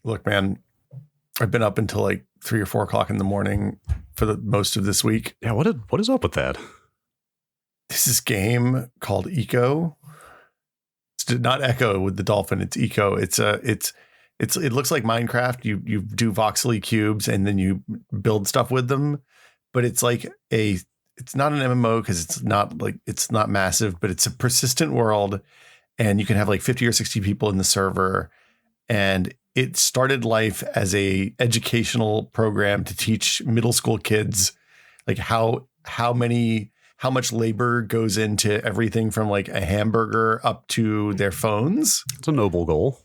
Look, man, I've been up until like 3 or 4 o'clock in the morning for the most of this week. Yeah, what is up with that? This is game called Eco. It's not Echo with the dolphin. It's Eco. It looks like Minecraft. You do voxely cubes and then you build stuff with them, but it's like it's not an MMO because it's not massive, but it's a persistent world, and you can have like 50 or 60 people in the server. And it started life as a educational program to teach middle school kids like how much labor goes into everything from like a hamburger up to their phones. It's a noble goal.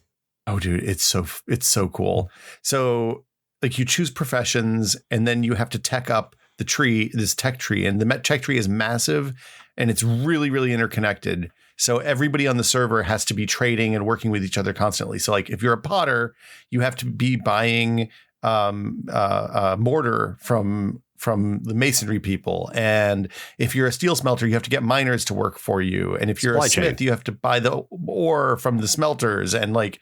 Oh, dude, it's so cool. So like you choose professions and then you have to tech up the tree, this tech tree, and the tech tree is massive and it's really, really interconnected. So everybody on the server has to be trading and working with each other constantly. So like if you're a potter, you have to be buying mortar from the masonry people. And if you're a steel smelter, you have to get miners to work for you. And if you're a smith, you have to buy the ore from the smelters. And like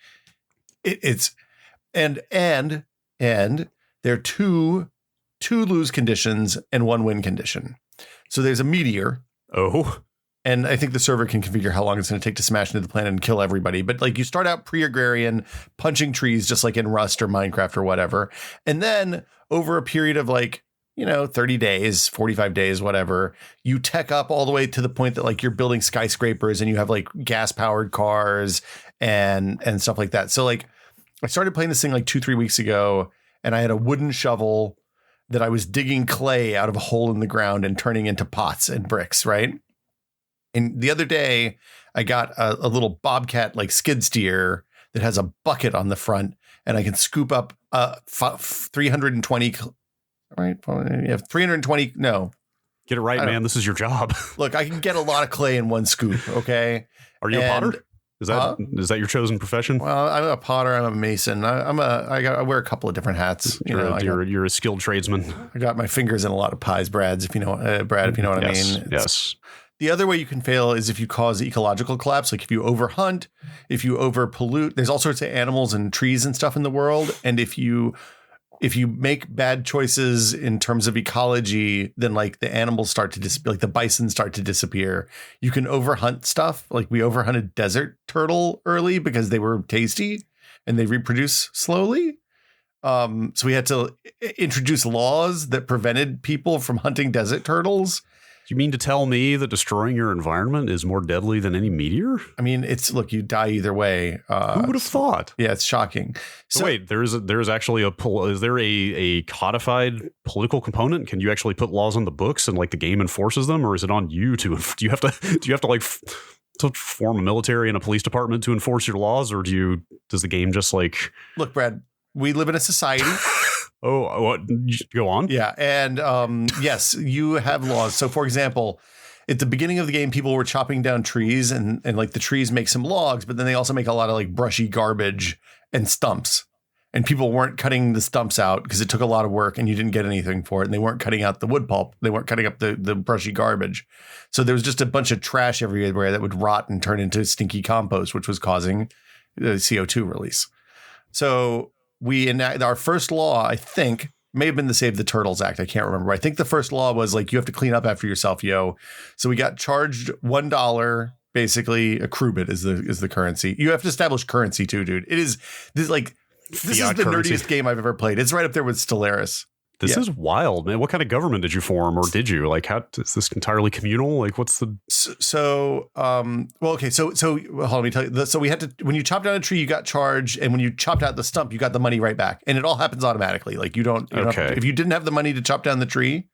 and there are two lose conditions and 1 win condition. So there's a meteor. Oh. And I think the server can configure how long it's going to take to smash into the planet and kill everybody. But like you start out pre-agrarian, punching trees just like in Rust or Minecraft or whatever. And then over a period of like, 30 days, 45 days, whatever, you tech up all the way to the point that like you're building skyscrapers and you have like gas powered cars and stuff like that. So like I started playing this thing like 2-3 weeks ago, and I had a wooden shovel that I was digging clay out of a hole in the ground and turning into pots and bricks. Right. And the other day I got a little Bobcat like skid steer that has a bucket on the front, and I can scoop up 320. Right. You have 320. No. Get it right, man. This is your job. Look, I can get a lot of clay in one scoop. OK. Are you a potter? Is that your chosen profession? Well, I'm a potter. I'm a mason. I wear a couple of different hats. You're a skilled tradesman. I got my fingers in a lot of pies, Brad, if you know what I mean. Yes. The other way you can fail is if you cause ecological collapse, like if you overhunt, if you over pollute. There's all sorts of animals and trees and stuff in the world. And if you make bad choices in terms of ecology, then like the animals start to disappear, like the bison start to disappear. You can overhunt stuff. Like we overhunted desert turtle early because they were tasty and they reproduce slowly. So we had to introduce laws that prevented people from hunting desert turtles. You mean to tell me that destroying your environment is more deadly than any meteor? I mean, look, you die either way. Who would have thought? Yeah, it's shocking. So wait, there's actually is there a codified political component? Can you actually put laws on the books and like the game enforces them, or is it on you to? Do you have to like to form a military and a police department to enforce your laws, or does the game just like? Look, Brad, we live in a society. Oh, what? Go on. Yeah. And yes, you have laws. So, for example, at the beginning of the game, people were chopping down trees and like the trees make some logs, but then they also make a lot of like brushy garbage and stumps. And people weren't cutting the stumps out because it took a lot of work and you didn't get anything for it. And they weren't cutting out the wood pulp. They weren't cutting up the brushy garbage. So there was just a bunch of trash everywhere that would rot and turn into stinky compost, which was causing the CO2 release. So we enact our first law, I think, may have been the Save the Turtles Act. I can't remember. I think the first law was like, you have to clean up after yourself, yo. So we got charged $1, basically a crewbit is the currency. You have to establish currency too, dude. This is the nerdiest game I've ever played. It's right up there with Stellaris. This is wild, man. What kind of government did you form, or did you how is this entirely communal? Like, what's the okay. So let me tell you. So we had to, when you chopped down a tree, you got charged, and when you chopped out the stump, you got the money right back, and it all happens automatically. Like you don't if you didn't have the money to chop down the tree,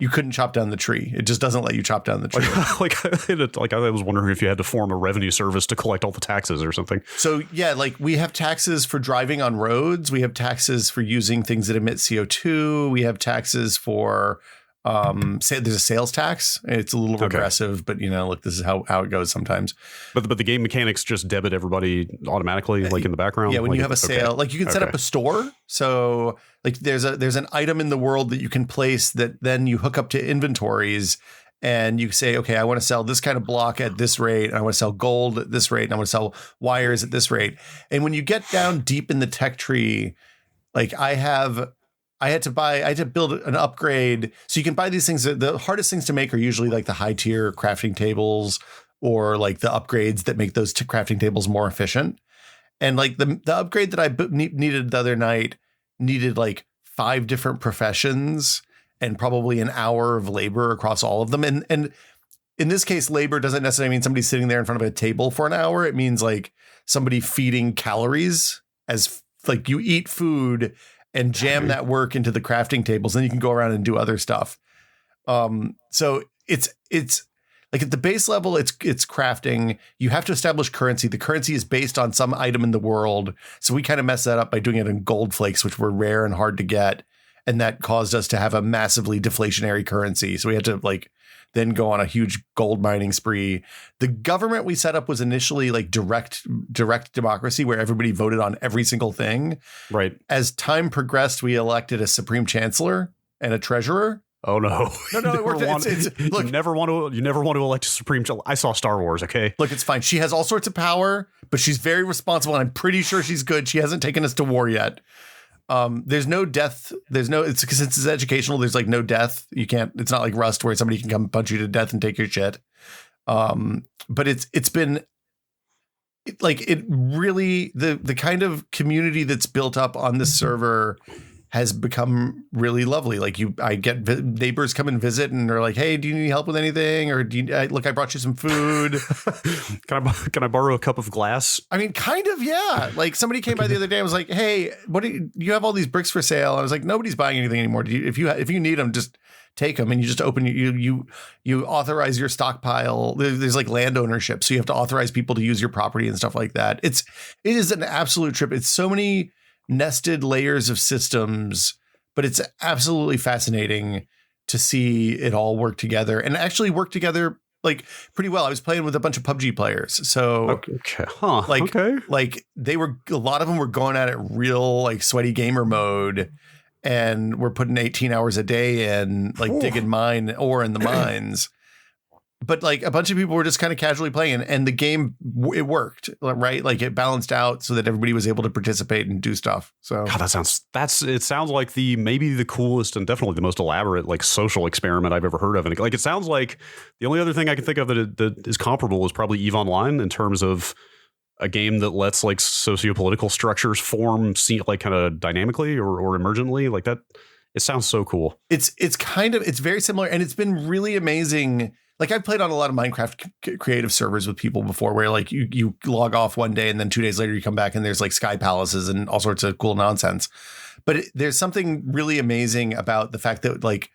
you couldn't chop down the tree. It just doesn't let you chop down the tree. like I was wondering if you had to form a revenue service to collect all the taxes or something. So yeah, like we have taxes for driving on roads. We have taxes for using things that emit CO2. We have taxes for there's a sales tax. It's a little regressive, but look, this is how it goes sometimes. But the game mechanics just debit everybody automatically, like in the background. Yeah, when you have a sale, like you can set up a store. So like there's an item in the world that you can place that then you hook up to inventories, And you say, okay, I want to sell this kind of block at this rate, and I want to sell gold at this rate, and I want to sell wires at this rate. And when you get down deep in the tech tree, like I had to build an upgrade. So you can buy these things. The hardest things to make are usually like the high tier crafting tables or like the upgrades that make those crafting tables more efficient. And like the upgrade that I needed the other night needed like 5 different professions and probably an hour of labor across all of them. And in this case, labor doesn't necessarily mean somebody sitting there in front of a table for an hour. It means like somebody feeding calories as like you eat food and jam that work into the crafting tables. Then you can go around and do other stuff. So it's like at the base level, it's crafting. You have to establish currency. The currency is based on some item in the world. So we kind of messed that up by doing it in gold flakes, which were rare and hard to get. And that caused us to have a massively deflationary currency. So we had to like then go on a huge gold mining spree. The government we set up was initially like direct democracy where everybody voted on every single thing. Right. As time progressed, we elected a supreme chancellor and a treasurer. Oh no! No, it worked. Look, you never want to elect a supreme. I saw Star Wars. Okay, look, it's fine. She has all sorts of power, but she's very responsible, and I'm pretty sure she's good. She hasn't taken us to war yet. There's no death. It's because it's educational. There's like no death. You can't. It's not like Rust where somebody can come punch you to death and take your shit. But it's been like it really the kind of community that's built up on this server has become really lovely. Like I get neighbors come and visit and they're like, hey, do you need help with anything? Or I brought you some food. Can I borrow a cup of glass? I mean, kind of, yeah. Like somebody came by the other day and was like, hey, what do you have all these bricks for sale? I was like, nobody's buying anything anymore. If you need them, just take them. And you just open you authorize your stockpile. There's like land ownership. So you have to authorize people to use your property and stuff like that. It is an absolute trip. It's so many nested layers of systems, but it's absolutely fascinating to see it all work together and actually work together like pretty well. I was playing with a bunch of PUBG players. So like they were, a lot of them were going at it real like sweaty gamer mode and we're putting 18 hours a day in like digging mine ore in the mines. But like a bunch of people were just kind of casually playing and the game, it worked, right? Like it balanced out so that everybody was able to participate and do stuff. So God, it sounds like maybe the coolest and definitely the most elaborate like social experiment I've ever heard of. And like, it sounds like the only other thing I can think of that is comparable is probably EVE Online in terms of a game that lets like sociopolitical structures form like kind of dynamically or emergently like that. It sounds so cool. It's very similar and it's been really amazing. Like I've played on a lot of Minecraft creative servers with people before where like you log off one day and then 2 days later you come back and there's like sky palaces and all sorts of cool nonsense. But there's something really amazing about the fact that like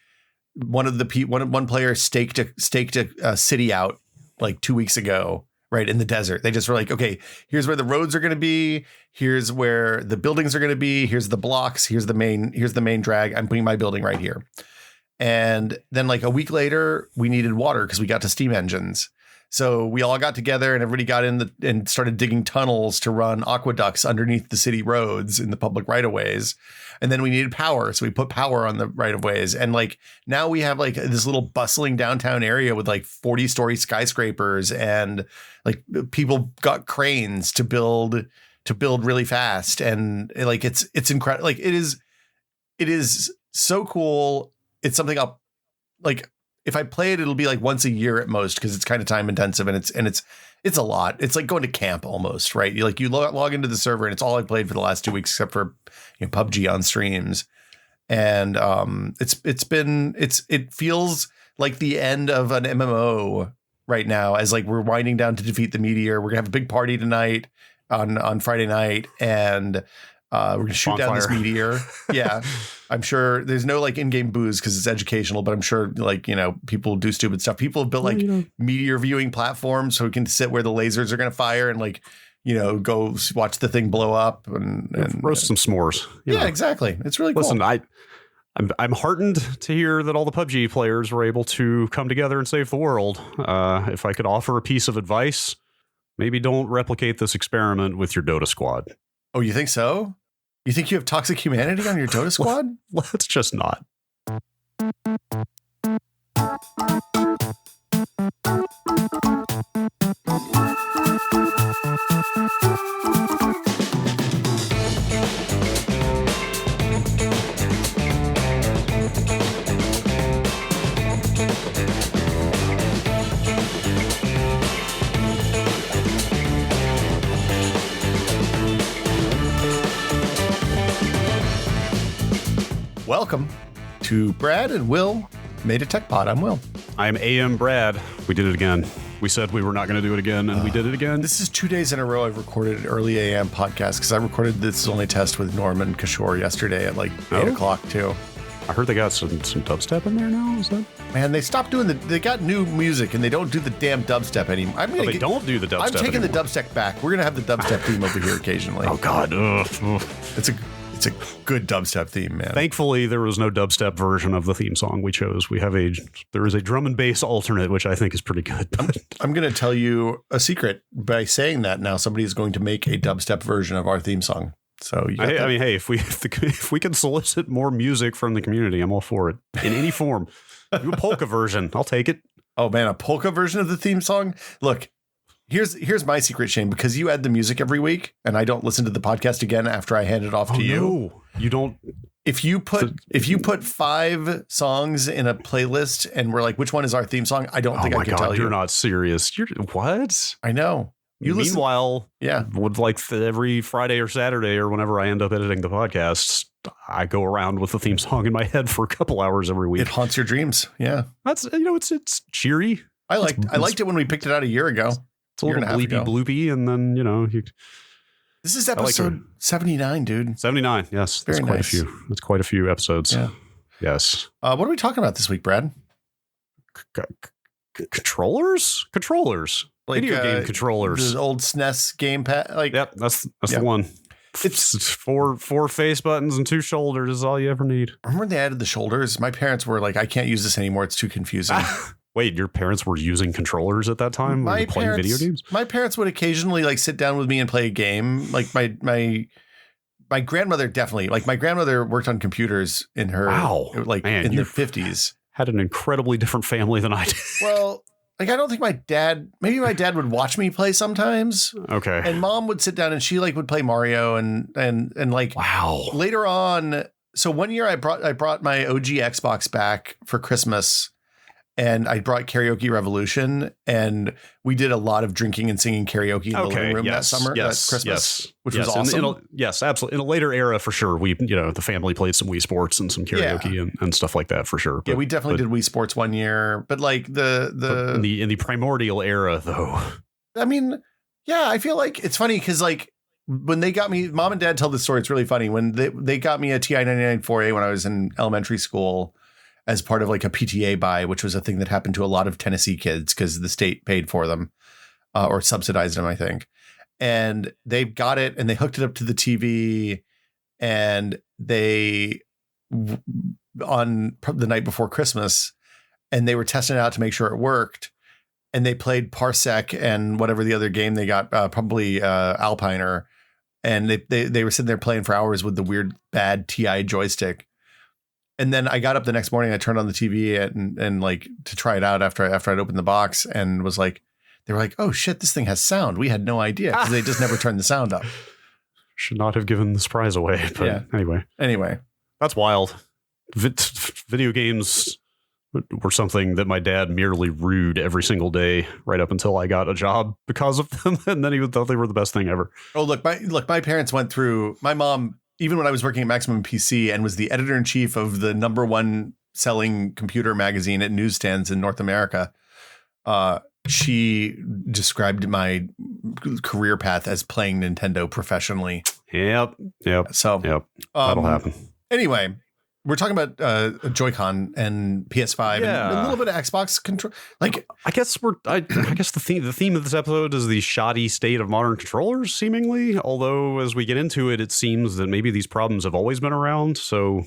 one player staked a city out like 2 weeks ago, right in the desert. They just were like, okay, here's where the roads are going to be. Here's where the buildings are going to be. Here's the blocks. Here's the main drag. I'm putting my building right here. And then like a week later, we needed water because we got to steam engines. So we all got together and everybody got in and started digging tunnels to run aqueducts underneath the city roads in the public right of ways. And then we needed power. So we put power on the right of ways. And like now we have like this little bustling downtown area with like 40-story skyscrapers and like people got cranes to build really fast. And like it's incredible. Like it is so cool. It's something I'll like if I play it, it'll be like once a year at most because it's kind of time intensive and it's a lot. It's like going to camp almost, right? You log into the server and it's all I played for the last 2 weeks except for PUBG on streams. And it feels like the end of an MMO right now as like we're winding down to defeat the meteor. We're gonna have a big party tonight on Friday night and we're going to shoot down this meteor. Yeah. I'm sure there's no like in-game booze because it's educational, but I'm sure like, people do stupid stuff. People have built like meteor viewing platforms so we can sit where the lasers are going to fire and like, go watch the thing blow up and roast some s'mores. Yeah, exactly. It's really cool. Listen, I'm heartened to hear that all the PUBG players were able to come together and save the world. If I could offer a piece of advice, maybe don't replicate this experiment with your Dota squad. Oh, you think so? You think you have toxic humanity on your Dota squad? Let's just not. Welcome to Brad and Will Made a Tech Pod. I'm Will. I'm AM Brad. We did it again. We said we were not going to do it again, and we did it again. This is 2 days in a row I've recorded an early AM podcast because I recorded This Is Only Test with Norman Kishore yesterday at like 8 o'clock too. I heard they got some dubstep in there now. Is that? Man, they stopped doing they got new music and they don't do the damn dubstep anymore. They don't do the dubstep I'm taking anymore. the dubstep back. We're going to have the dubstep theme over here occasionally. Oh, God. Ugh. It's a good dubstep theme, man. Thankfully, there was no dubstep version of the theme song we chose. There is a drum and bass alternate, which I think is pretty good. I'm going to tell you a secret. By saying that now, somebody is going to make a dubstep version of our theme song. So I mean, hey, if we can solicit more music from the community, I'm all for it in any form. Do a polka version, I'll take it. Oh man, a polka version of the theme song. Look, here's my secret, Shane, because you add the music every week, and I don't listen to the podcast again after I hand it off to you. No, you don't. If you put 5 songs in a playlist, and we're like, which one is our theme song? I don't think I can tell you. You're not serious. You're what? I know. Meanwhile, listen. with like every Friday or Saturday or whenever I end up editing the podcast, I go around with the theme song in my head for a couple hours every week. It haunts your dreams. Yeah, that's it's cheery. I liked it when we picked it out a year ago. It's a little bleepy bloopy, and then this is episode 79, dude. 79. Yes, Very that's quite a few. That's quite a few episodes. Yeah. Yes. What are we talking about this week, Brad? Controllers. Like, video game controllers. The old SNES gamepad. Yep, that's the one. It's four face buttons and 2 shoulders is all you ever need. Remember when they added the shoulders? My parents were like, I can't use this anymore. It's too confusing. Wait, your parents were using controllers at that time? Playing video games? My parents would occasionally like sit down with me and play a game. Like my grandmother definitely. Like my grandmother worked on computers in her in the 50s. Had an incredibly different family than I did. Well, like, I don't think my dad would watch me play sometimes. Okay. And mom would sit down and she like would play Mario and like, wow. Later on. So one year I brought my OG Xbox back for Christmas and I brought Karaoke Revolution and we did a lot of drinking and singing karaoke in the living room that summer, that Christmas, which was awesome. Yes, absolutely. In a later era, for sure. We, the family played some Wii Sports and some karaoke and stuff like that for sure. But, we definitely did Wii Sports one year, but like in the primordial era though. I mean, yeah, I feel like it's funny because like when they got me, mom and dad tell this story. It's really funny when they got me a TI 99-4A when I was in elementary school as part of like a PTA buy, which was a thing that happened to a lot of Tennessee kids because the state paid for them or subsidized them, I think. And they got it and they hooked it up to the TV and on the night before Christmas, and they were testing it out to make sure it worked. And they played Parsec and whatever the other game they got, probably Alpiner. And they were sitting there playing for hours with the weird bad TI joystick. And then I got up the next morning, I turned on the TV and like to try it out after I'd opened the box and was like, they were like, oh shit, this thing has sound. We had no idea because they just never turned the sound up. Should not have given the surprise away. But yeah. Anyway, that's wild. Video games were something that my dad merely rued every single day right up until I got a job because of them. And then he thought they were the best thing ever. Oh, look, my parents went through, my mom, even when I was working at Maximum PC and was the editor-in-chief of the #1 selling computer magazine at newsstands in North America, she described my career path as playing Nintendo professionally. Yep. So, that'll happen. Anyway, we're talking about Joy Con and PS5 and a little bit of Xbox control. Like, I guess the theme of this episode is the shoddy state of modern controllers, seemingly. Although, as we get into it, it seems that maybe these problems have always been around. So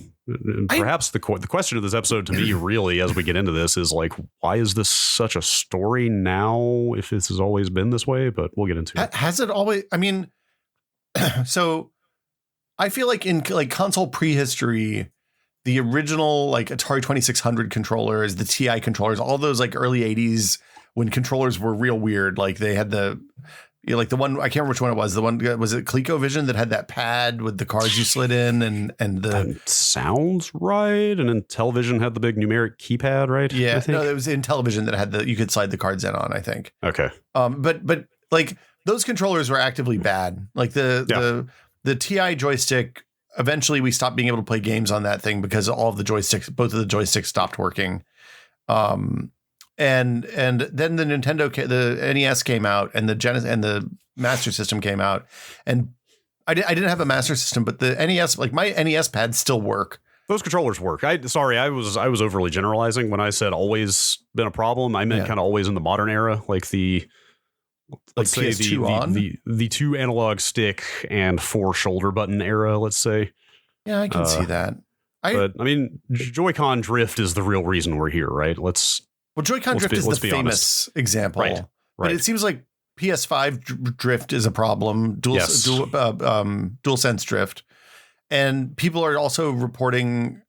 perhaps the question of this episode to me, really, as we get into this, is like, why is this such a story now? If this has always been this way, but we'll get into it. Has it always? I mean, so I feel like in like console prehistory, the original like Atari 2600 controllers, the TI controllers, all those like early 80s when controllers were real weird. Like they had like the one, I can't remember which one it was. The one, was it ColecoVision that had that pad with the cards you slid in and the sounds right. And then Intellivision had the big numeric keypad, right? Yeah. No, it was Intellivision that had you could slide the cards in on, I think. Okay. But like those controllers were actively bad. Like the TI joystick, eventually we stopped being able to play games on that thing because all of the joysticks, both of the joysticks stopped working. And then the the NES came out, and the Master System came out, and I didn't have a Master System, but the NES, like my NES pads still work. Those controllers work. I was overly generalizing when I said always been a problem. I meant kind of always in the modern era, like let's say the 2 analog stick and 4 shoulder button era. Let's say. Yeah, I can see that. But I mean, Joy-Con drift is the real reason we're here, right? Joy-Con drift is the famous example, right? But it seems like PS5 drift is a problem. DualSense drift. And people are also reporting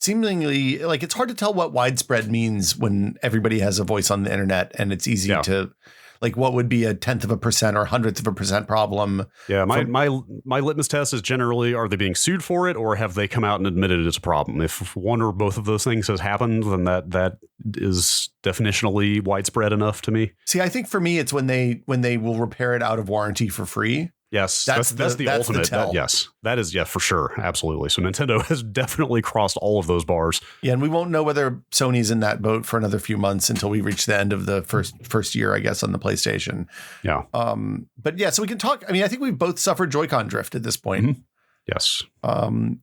seemingly like it's hard to tell what widespread means when everybody has a voice on the internet, and it's easy to like what would be a 0.1% or 100% problem. Yeah, my litmus test is generally, are they being sued for it, or have they come out and admitted it's a problem? If one or both of those things has happened, then that is definitionally widespread enough to me. See, I think for me, it's when they will repair it out of warranty for free. Yes, that's the ultimate. That is, for sure. Absolutely. So Nintendo has definitely crossed all of those bars. Yeah, and we won't know whether Sony's in that boat for another few months until we reach the end of the first year, I guess, on the PlayStation. Yeah. But yeah, so we can talk. I mean, I think we've both suffered Joy-Con drift at this point. Mm-hmm. Yes. And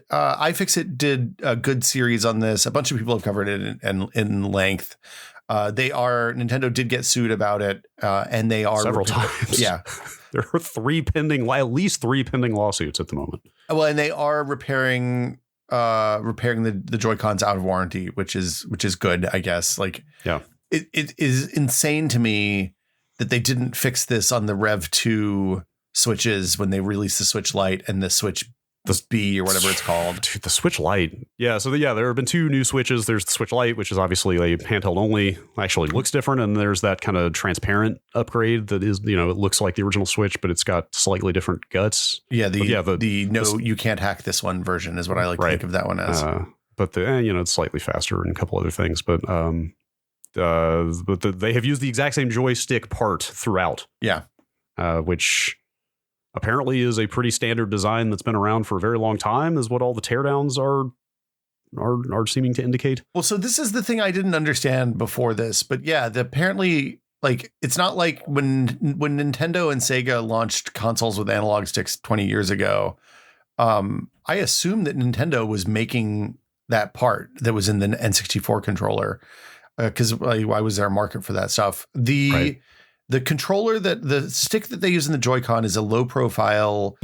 iFixit did a good series on this. A bunch of people have covered it in length. Nintendo did get sued about it, and they are several times. Yeah. There are at least 3 pending lawsuits at the moment. Well, and they are repairing the Joy-Cons out of warranty, which is good, I guess. Like, yeah, it is insane to me that they didn't fix this on the Rev 2 Switches when they released the Switch Lite and the Switch B or whatever it's called. Dude, the Switch Lite. Yeah, so there have been 2 new Switches. There's the Switch Lite, which is obviously a handheld only, actually looks different, and there's that kind of transparent upgrade that is, it looks like the original Switch, but it's got slightly different guts. Yeah, you can't hack this one version is what I like to think of that one as. But it's slightly faster and a couple other things, but they have used the exact same joystick part throughout. Yeah. Which apparently is a pretty standard design that's been around for a very long time, is what all the teardowns are seeming to indicate. Well, so this is the thing I didn't understand before this, but yeah, apparently, like, it's not like when Nintendo and Sega launched consoles with analog sticks 20 years ago. I assume that Nintendo was making that part that was in the N64 controller, because why was there a market for that stuff? The controller the stick that they use in the Joy-Con is a low profile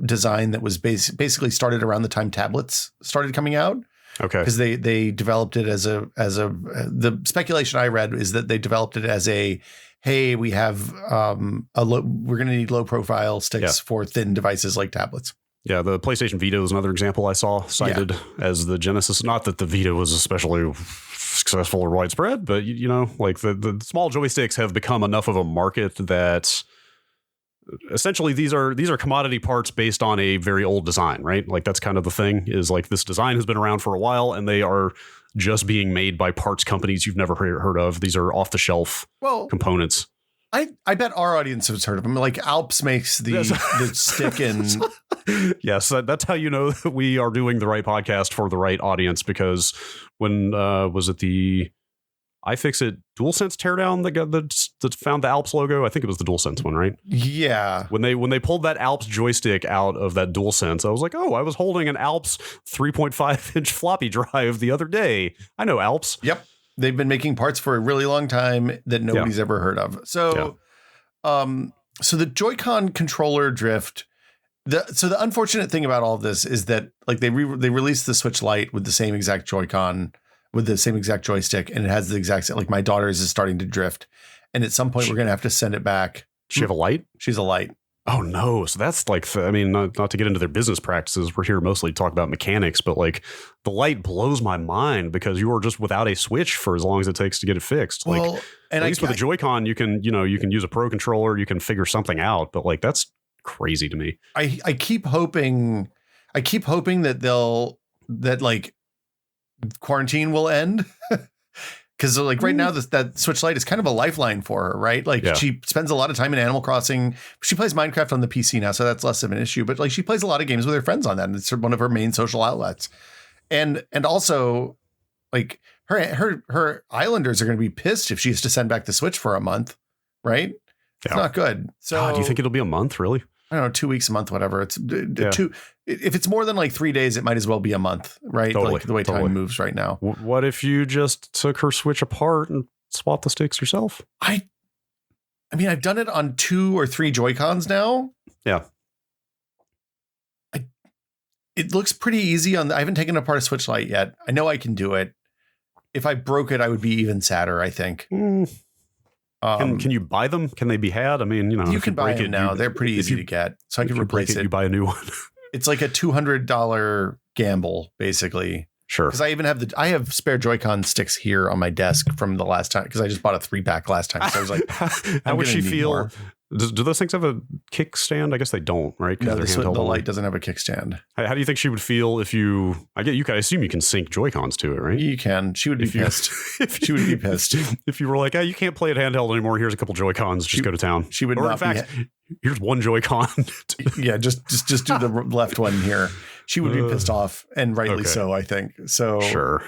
design that was basically started around the time tablets started coming out. Okay. Because they developed it as the speculation I read is that they developed it as hey, we have we're going to need low profile sticks for thin devices like tablets. Yeah, the PlayStation Vita is another example I saw cited as the genesis. Not that the Vita was especially successful or widespread, but like the small joysticks have become enough of a market that essentially these are commodity parts based on a very old design, right? Like that's kind of the thing, is like this design has been around for a while and they are just being made by parts companies you've never heard of. These are off the shelf components. I bet our audience has heard of them. Like Alps makes the stick in. Yes, that's how you know that we are doing the right podcast for the right audience, because when was it the iFixit DualSense teardown that found the Alps logo? I think it was the DualSense one, right? Yeah. When they pulled that Alps joystick out of that DualSense, I was like, oh, I was holding an Alps 3.5-inch floppy drive the other day. I know Alps. Yep. They've been making parts for a really long time that nobody's ever heard of. So, so the Joy-Con controller drift. The unfortunate thing about all of this is that like they released the Switch Lite with the same exact Joy-Con with the same exact joystick, and it has the exact same, like my daughter's is starting to drift, and at some point we're gonna have to send it back. She have a Lite? She's a Lite. Oh no! So that's like, I mean, not to get into their business practices. We're here mostly to talk about mechanics, but like the Lite blows my mind because you are just without a Switch for as long as it takes to get it fixed. Well, like at least with the Joy-Con, you can use a Pro controller, you can figure something out. But like that's crazy to me. I keep hoping that like quarantine will end. Because like right now, that Switch Lite is kind of a lifeline for her, right? Like she spends a lot of time in Animal Crossing. She plays Minecraft on the PC now, so that's less of an issue. But like she plays a lot of games with her friends on that, and it's one of her main social outlets. And also, like her Islanders are going to be pissed if she has to send back the Switch for a month, right? It's not good. So do you think it'll be a month, really? I don't know, 2 weeks, a month, whatever. It's two. If it's more than like 3 days, it might as well be a month, right? Totally, like the way time moves right now. What if you just took her Switch apart and swapped the sticks yourself? I mean, I've done it on 2 or 3 Joy-Cons now. Yeah. It looks pretty easy I haven't taken apart a Switch Lite yet. I know I can do it. If I broke it, I would be even sadder, I think. Can you buy them? Can they be had? I mean, you can buy them now. They're pretty easy to get. So I can replace it. You buy a new one. It's like a $200 gamble, basically. Sure. Because I have spare Joy-Con sticks here on my desk from the last time, because I just bought a 3-pack last time. So I was like, how would she feel? Do those things have a kickstand? I guess they don't, right? No, the Lite doesn't have a kickstand. How do you think she would feel if I assume you can sync Joy-Cons to it, right? You can. She would be pissed. She would be pissed. If you were like, you can't play it handheld anymore. Here's a couple Joy-Cons. Just go to town. She would not. In fact, here's one Joy-Con. Yeah, just do the left one here. She would be pissed off, and rightly so, I think. So sure.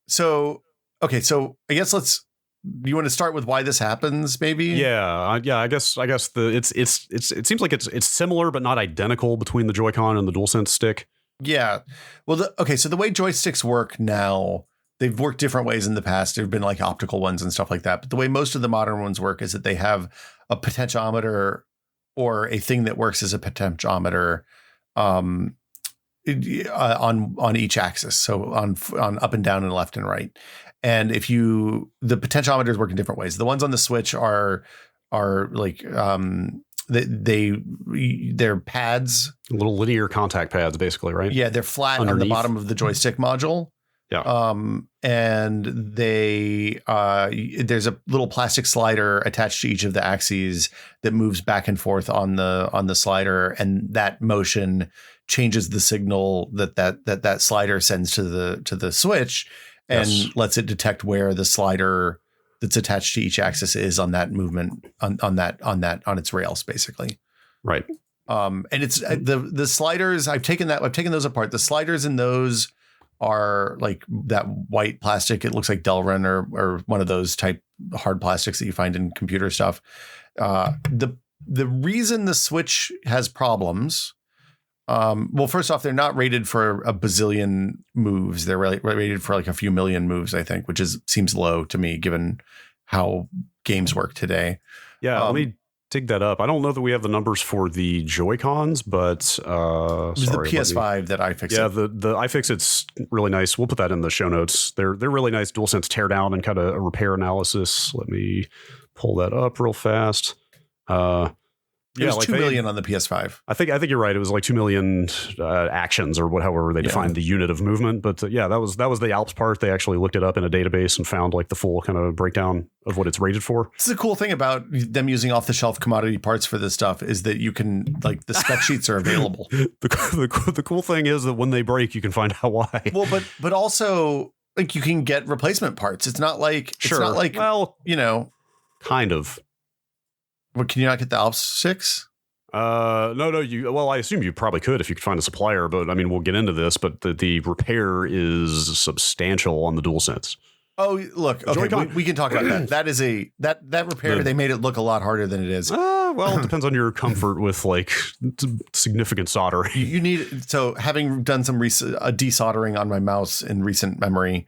So I guess do you want to start with why this happens, maybe? Yeah. I guess it seems like it's similar but not identical between the Joy-Con and the DualSense stick. Yeah. Well, so the way joysticks work now, they've worked different ways in the past. There've been like optical ones and stuff like that. But the way most of the modern ones work is that they have a potentiometer or a thing that works as a potentiometer on each axis. So on up and down and left and right. And the potentiometers work in different ways. The ones on the Switch are like they're pads, little linear contact pads, basically, right? Yeah, they're flat underneath on the bottom of the joystick module. Yeah. And there's a little plastic slider attached to each of the axes that moves back and forth on the slider, and that motion changes the signal that slider sends to the Switch. And lets it detect where the slider that's attached to each axis is on that movement on its rails, basically. Right. And it's the sliders. I've taken those apart. The sliders in those are like that white plastic. It looks like Delrin or one of those type hard plastics that you find in computer stuff. The reason the Switch has problems. Well, first off, they're not rated for a bazillion moves. They're rated for like a few million moves, I think, which seems low to me given how games work today. Yeah, let me dig that up. I don't know that we have the numbers for the Joy-Cons, but it was the PS5 that iFixit. Yeah, the iFixit's really nice. We'll put that in the show notes. They're really nice DualSense teardown and kind of a repair analysis. Let me pull that up real fast. It was 2 million on the PS5. I think you're right. It was like 2 million actions or however they defined the unit of movement. But that was the Alps part. They actually looked it up in a database and found like the full kind of breakdown of what it's rated for. This is the cool thing about them using off the shelf commodity parts for this stuff is that you can the spec sheets are available. The cool thing is that when they break, you can find out why. Well, but also like you can get replacement parts. It's not like kind of. But can you not get the Alps 6? No. I assume you probably could if you could find a supplier, but I mean, we'll get into this, but the repair is substantial on the DualSense. Oh, look, okay, we can talk about that. That is that repair. They made it look a lot harder than it is. Well, it depends on your comfort with like significant soldering. You need, so having done some desoldering on my mouse in recent memory,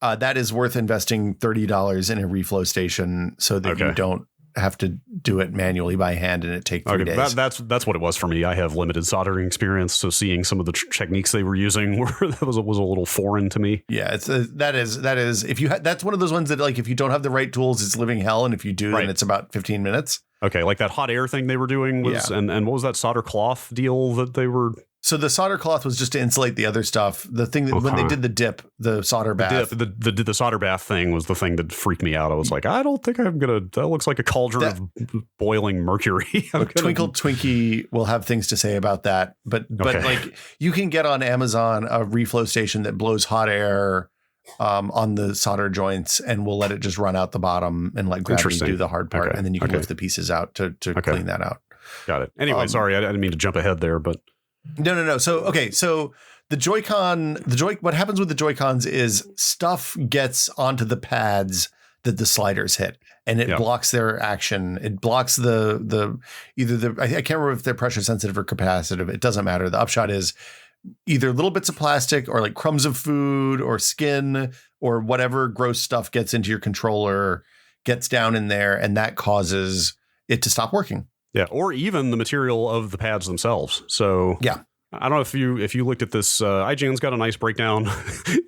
that is worth investing $30 in a reflow station so that you don't have to do it manually by hand and it take 3 days. That's what it was for me. I have limited soldering experience, so seeing some of the techniques they were using was a little foreign to me. Yeah, it's that is if you that's one of those ones that like if you don't have the right tools, it's living hell, and if you do, then it's about 15 minutes. Okay, like that hot air thing they were doing was, and what was that solder cloth deal that they were? So the solder cloth was just to insulate the other stuff. The thing that when they did the dip, the solder bath, the solder bath thing was the thing that freaked me out. I was like, I don't think I'm gonna. That looks like a cauldron of boiling mercury. Twinkle Twinkie will have things to say about that, but like you can get on Amazon a reflow station that blows hot air on the solder joints, and we'll let it just run out the bottom and let gravity do the hard part. And then you can lift the pieces out to clean that out. Got it. Anyway, sorry, I didn't mean to jump ahead there, but no. So the what happens with the Joy-Cons is stuff gets onto the pads that the sliders hit, and it blocks their action. It blocks I can't remember if they're pressure sensitive or capacitive. It doesn't matter. The upshot is either little bits of plastic or like crumbs of food or skin or whatever gross stuff gets into your controller, gets down in there, and that causes it to stop working. Yeah, or even the material of the pads themselves. So yeah. I don't know if you looked at this, IGN's got a nice breakdown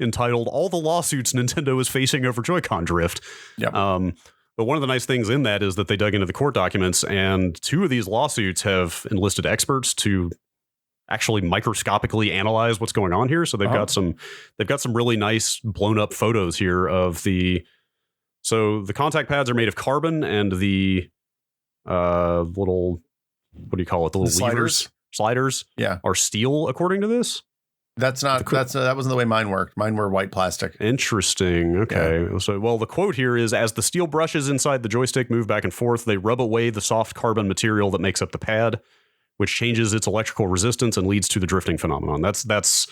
entitled "All the Lawsuits Nintendo is Facing Over Joy-Con Drift." Yep. But one of the nice things in that is that they dug into the court documents, and 2 of these lawsuits have enlisted experts to actually microscopically analyze what's going on here. So they've got some really nice blown up photos here of the contact pads are made of carbon, and the little, what do you call it? The little levers. Sliders are steel, according to this. That wasn't the way mine worked. Mine were white plastic. Interesting. Okay. Yeah. So, the quote here is, as the steel brushes inside the joystick move back and forth, they rub away the soft carbon material that makes up the pad, which changes its electrical resistance and leads to the drifting phenomenon. That's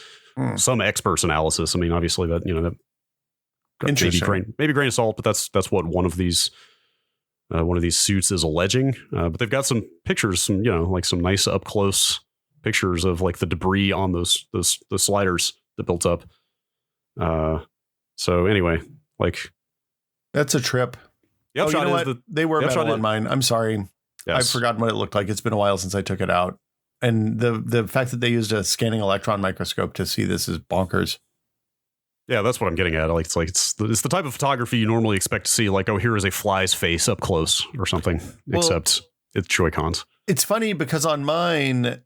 some expert's analysis. I mean, obviously that maybe grain of salt, but that's what one of these suits is alleging. But they've got some pictures, some nice up close pictures of like the debris on those sliders that built up. So anyway, like that's a trip. The upshot you know what? They were metal on mine. I'm sorry. Yes. I've forgotten what it looked like. It's been a while since I took it out. And the fact that they used a scanning electron microscope to see this is bonkers. Yeah, that's what I'm getting at. It's the type of photography you normally expect to see, like, oh, here is a fly's face up close or something, except it's Joy-Cons. It's funny because on mine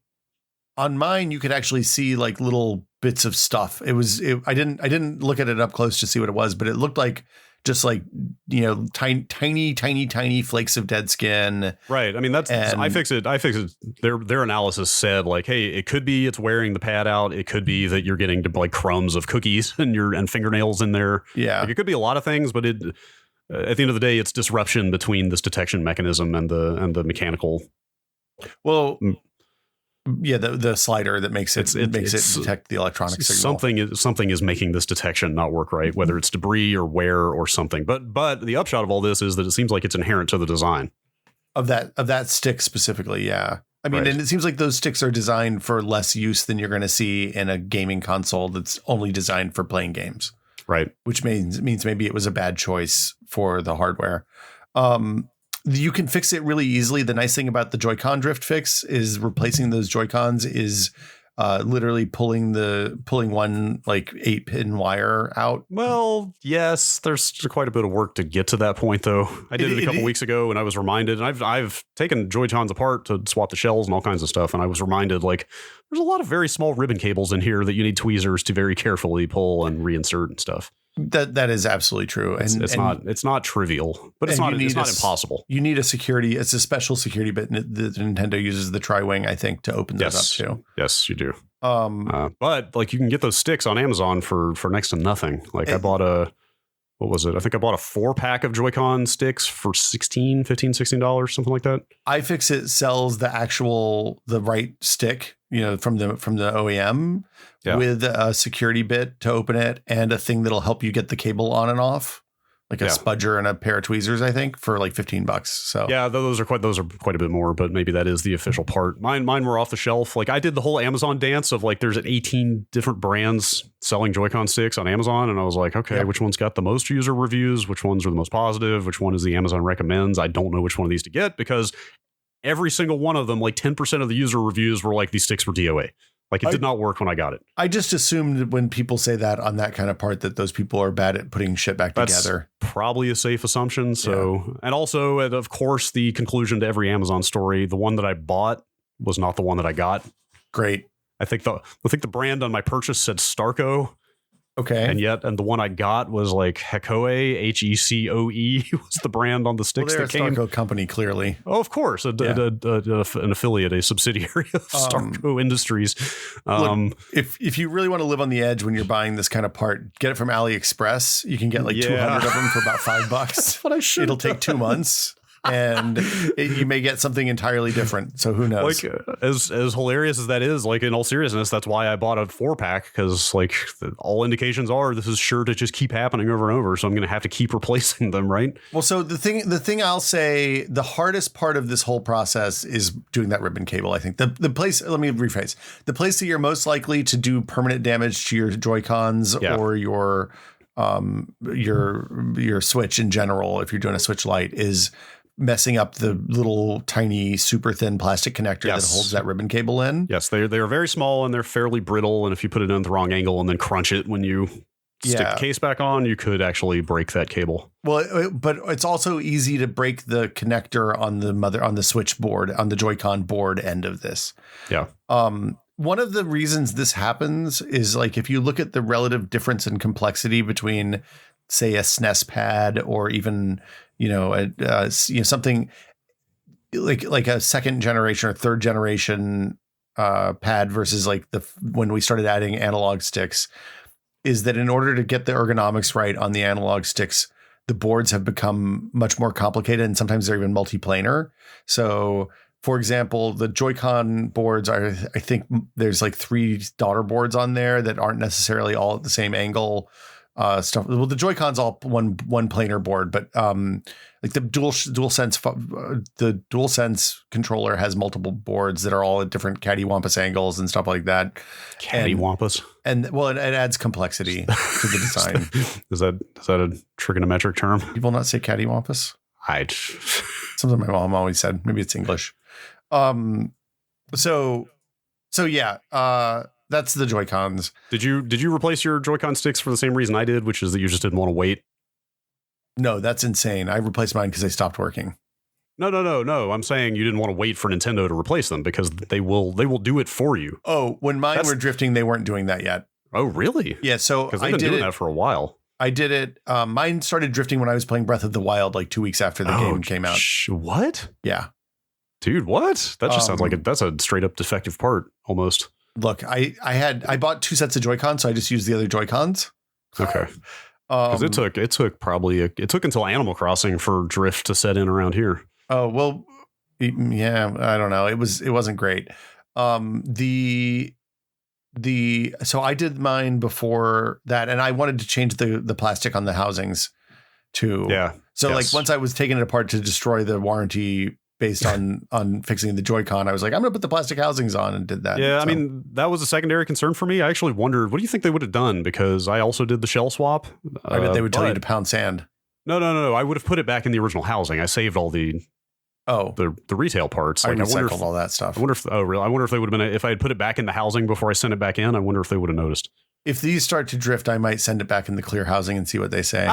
you could actually see like little bits of stuff. I didn't look at it up close to see what it was, but it looked like just like, tiny flakes of dead skin. Right. I mean, that's iFixit. Their analysis said like, hey, it could be it's wearing the pad out. It could be that you're getting like crumbs of cookies and fingernails in there. Yeah. Like, it could be a lot of things, but at the end of the day, it's disruption between this detection mechanism and the mechanical. Well, yeah, the slider that makes it detect the electronic signal. Something is making this detection not work right, whether it's debris or wear or something. But the upshot of all this is that it seems like it's inherent to the design of that stick specifically. Yeah, I mean, and it seems like those sticks are designed for less use than you're going to see in a gaming console that's only designed for playing games. Right, which means maybe it was a bad choice for the hardware. You can fix it really easily. The nice thing about the Joy-Con drift fix is replacing those Joy-Cons is literally pulling one like 8-pin wire out. Well, yes, there's quite a bit of work to get to that point, though. I did it a couple weeks ago, and I was reminded. And I've taken Joy-Cons apart to swap the shells and all kinds of stuff, and I was reminded like there's a lot of very small ribbon cables in here that you need tweezers to very carefully pull and reinsert and stuff. That is absolutely true. It's not trivial, but it's not impossible. You need it's a special security bit that Nintendo uses, the Tri-Wing, I think, to open those up too. Yes, you do. But like you can get those sticks on Amazon for next to nothing. Like I bought I think I bought a 4-pack of Joy-Con sticks for $16, something like that. iFixit sells the right stick, from the OEM with a security bit to open it and a thing that'll help you get the cable on and off, like a spudger and a pair of tweezers, I think, for like $15. So yeah, those are quite a bit more, but maybe that is the official part. Mine were off the shelf. Like I did the whole Amazon dance of like there's 18 different brands selling Joy-Con sticks on Amazon, and I was like, okay, which one's got the most user reviews? Which ones are the most positive? Which one is the Amazon recommends? I don't know which one of these to get because every single one of them, like 10% of the user reviews were like these sticks were DOA. Like it did not work when I got it. I just assumed when people say that on that kind of part that those people are bad at putting shit back together. Probably a safe assumption. So, and also, of course, the conclusion to every Amazon story, the one that I bought was not the one that I got. Great. I think the brand on my purchase said Starko, Okay. And the one I got was like Hecoe, Hecoe was the brand on the sticks they're that came. a Starko company, clearly. Oh, of course, an affiliate, a subsidiary of Starko Industries. Look, if you really want to live on the edge when you're buying this kind of part, get it from AliExpress. You can get like 200 of them for about $5. That's what I should. It'll take 2 months. And you may get something entirely different. So who knows? Like as hilarious as that is, like in all seriousness, that's why I bought a 4-pack, because like all indications are this is sure to just keep happening over and over. So I'm going to have to keep replacing them, right? Well, so the thing I'll say, the hardest part of this whole process is doing that ribbon cable. I think the place. Let me rephrase. The place that you're most likely to do permanent damage to your Joy-Cons or your Switch in general, if you're doing a Switch Lite, is messing up the little tiny super thin plastic connector that holds that ribbon cable in. Yes, they are very small and they're fairly brittle, and if you put it in the wrong angle and then crunch it when you stick the case back on, you could actually break that cable. Well, but it's also easy to break the connector on the switchboard, on the Joy-Con board end of this. Yeah. One of the reasons this happens is, like, if you look at the relative difference in complexity between, say, a SNES pad or even something like a second generation or third generation pad versus like when we started adding analog sticks, is that in order to get the ergonomics right on the analog sticks, the boards have become much more complicated, and sometimes they're even multiplanar. So, for example, the Joy-Con boards are, I think there's like 3 daughter boards on there that aren't necessarily all at the same angle. Stuff. Well, the Joy-Con's all one planar board, but like the DualSense controller has multiple boards that are all at different cattywampus angles and stuff like that. Cattywampus, and well, it adds complexity to the design. is that a trigonometric term? People not say cattywampus? Something my mom always said. Maybe it's English. So yeah. That's the Joy-Cons. Did you replace your Joy-Con sticks for the same reason I did, which is that you just didn't want to wait? No, that's insane. I replaced mine because they stopped working. No. I'm saying you didn't want to wait for Nintendo to replace them, because they will do it for you. Oh, when mine were drifting, they weren't doing that yet. Oh, really? Yeah. So because they've been doing that for a while. I did it. Mine started drifting when I was playing Breath of the Wild, like 2 weeks after the game came out. What? Yeah. Dude, what? That just sounds like that's a straight up defective part almost. Look, I bought 2 sets of Joy-Cons, so I just used the other Joy-Cons. Okay. Because it took until Animal Crossing for drift to set in around here. Oh, well, yeah, I don't know. It wasn't great. So I did mine before that, and I wanted to change the plastic on the housings too. Yeah. So like once I was taking it apart to destroy the warranty based on fixing the Joy-Con, I was like, I'm going to put the plastic housings on, and did that. Yeah, so. I mean, that was a secondary concern for me. I actually wondered, what do you think they would have done? Because I also did the shell swap. I bet they would tell you to pound sand. No. I would have put it back in the original housing. I saved all the retail parts. Like, I recycled all that stuff. I wonder if they would have been, if I had put it back in the housing before I sent it back in, I wonder if they would have noticed. If these start to drift, I might send it back in the clear housing and see what they say.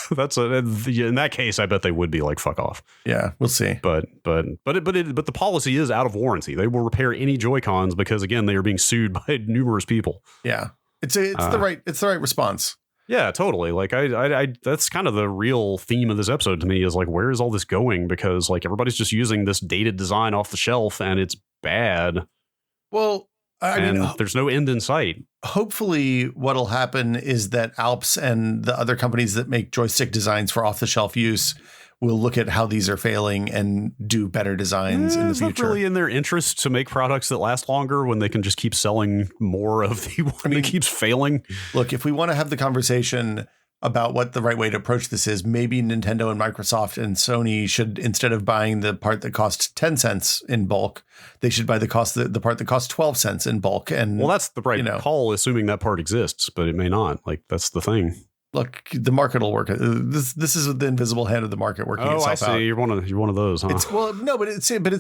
In that case, I bet they would be like, fuck off. Yeah, we'll see. But the policy is out of warranty. They will repair any Joy-Cons because, again, they are being sued by numerous people. Yeah, it's the right response. Yeah, totally. Like I that's kind of the real theme of this episode to me, is like, where is all this going? Because like everybody's just using this dated design off the shelf, and it's bad. Well, I mean, there's no end in sight. Hopefully what'll happen is that Alps and the other companies that make joystick designs for off-the-shelf use will look at how these are failing and do better designs in the future. It's not really in their interest to make products that last longer when they can just keep selling more of the one that keeps failing. Look, if we want to have the conversation about what the right way to approach this is, maybe Nintendo and Microsoft and Sony should, instead of buying the part that costs 10 cents in bulk, they should buy the part that costs 12 cents in bulk. And well, that's the right call, assuming that part exists, but it may not. Like, that's the thing. Look, the market will work. This is the invisible hand of the market working itself out. I see. You're one of those, huh? It's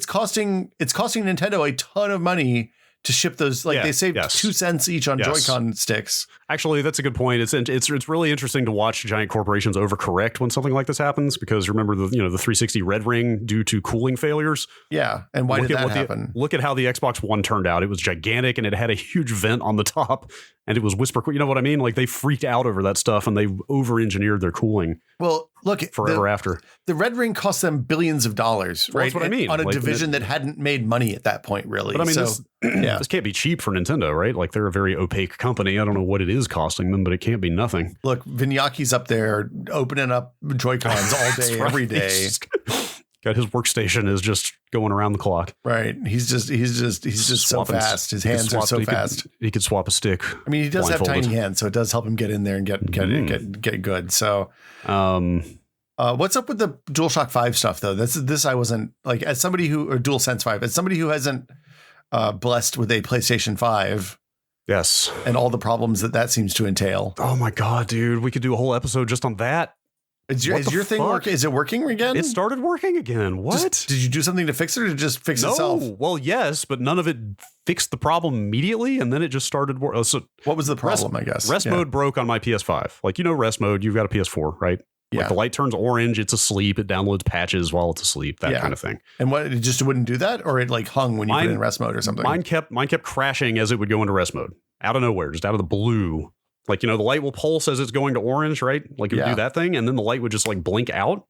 costing Nintendo a ton of money to ship those. Like, they saved 2 cents each on Joy-Con sticks. Actually, that's a good point. It's really interesting to watch giant corporations overcorrect when something like this happens, because remember the 360 Red Ring due to cooling failures. Yeah, and why did that happen? Look at how the Xbox One turned out. It was gigantic and it had a huge vent on the top, and it was whisper. You know what I mean? Like they freaked out over that stuff and they over-engineered their cooling. Well, look, forever after the Red Ring cost them billions of dollars, right? That's what I mean. On a division that hadn't made money at that point, really. But I mean, this can't be cheap for Nintendo, right? Like they're a very opaque company. I don't know what it is costing them, but it can't be nothing. Look, Vignaki's up there opening up Joy Cons all day, right. every day. Got his workstation is just going around the clock. Right. He's just so fast. His hands are so fast. He could swap a stick. I mean, he does have tiny hands, so it does help him get in there and get good. So, what's up with the DualShock 5 stuff though? This I wasn't like, as somebody or DualSense 5, as somebody who hasn't blessed with a PlayStation 5. Yes. And all the problems that seems to entail. Oh my God, dude. We could do a whole episode just on that. Is your thing working? Is it working again? It started working again. What? Did you do something to fix it, or did it just fix itself? Well, yes, but none of it fixed the problem immediately, and then it just started working. So what was the problem, I guess? Rest mode broke on my PS5. Like, rest mode, you've got a PS4, right? Yeah. Like the light turns orange, it's asleep, it downloads patches while it's asleep, that kind of thing. And what, it just wouldn't do that? Or it like hung when you put it in rest mode or something? Mine kept crashing as it would go into rest mode. Out of nowhere, just out of the blue. Like, the light will pulse as it's going to orange, right? Like it would do that thing, and then the light would just like blink out,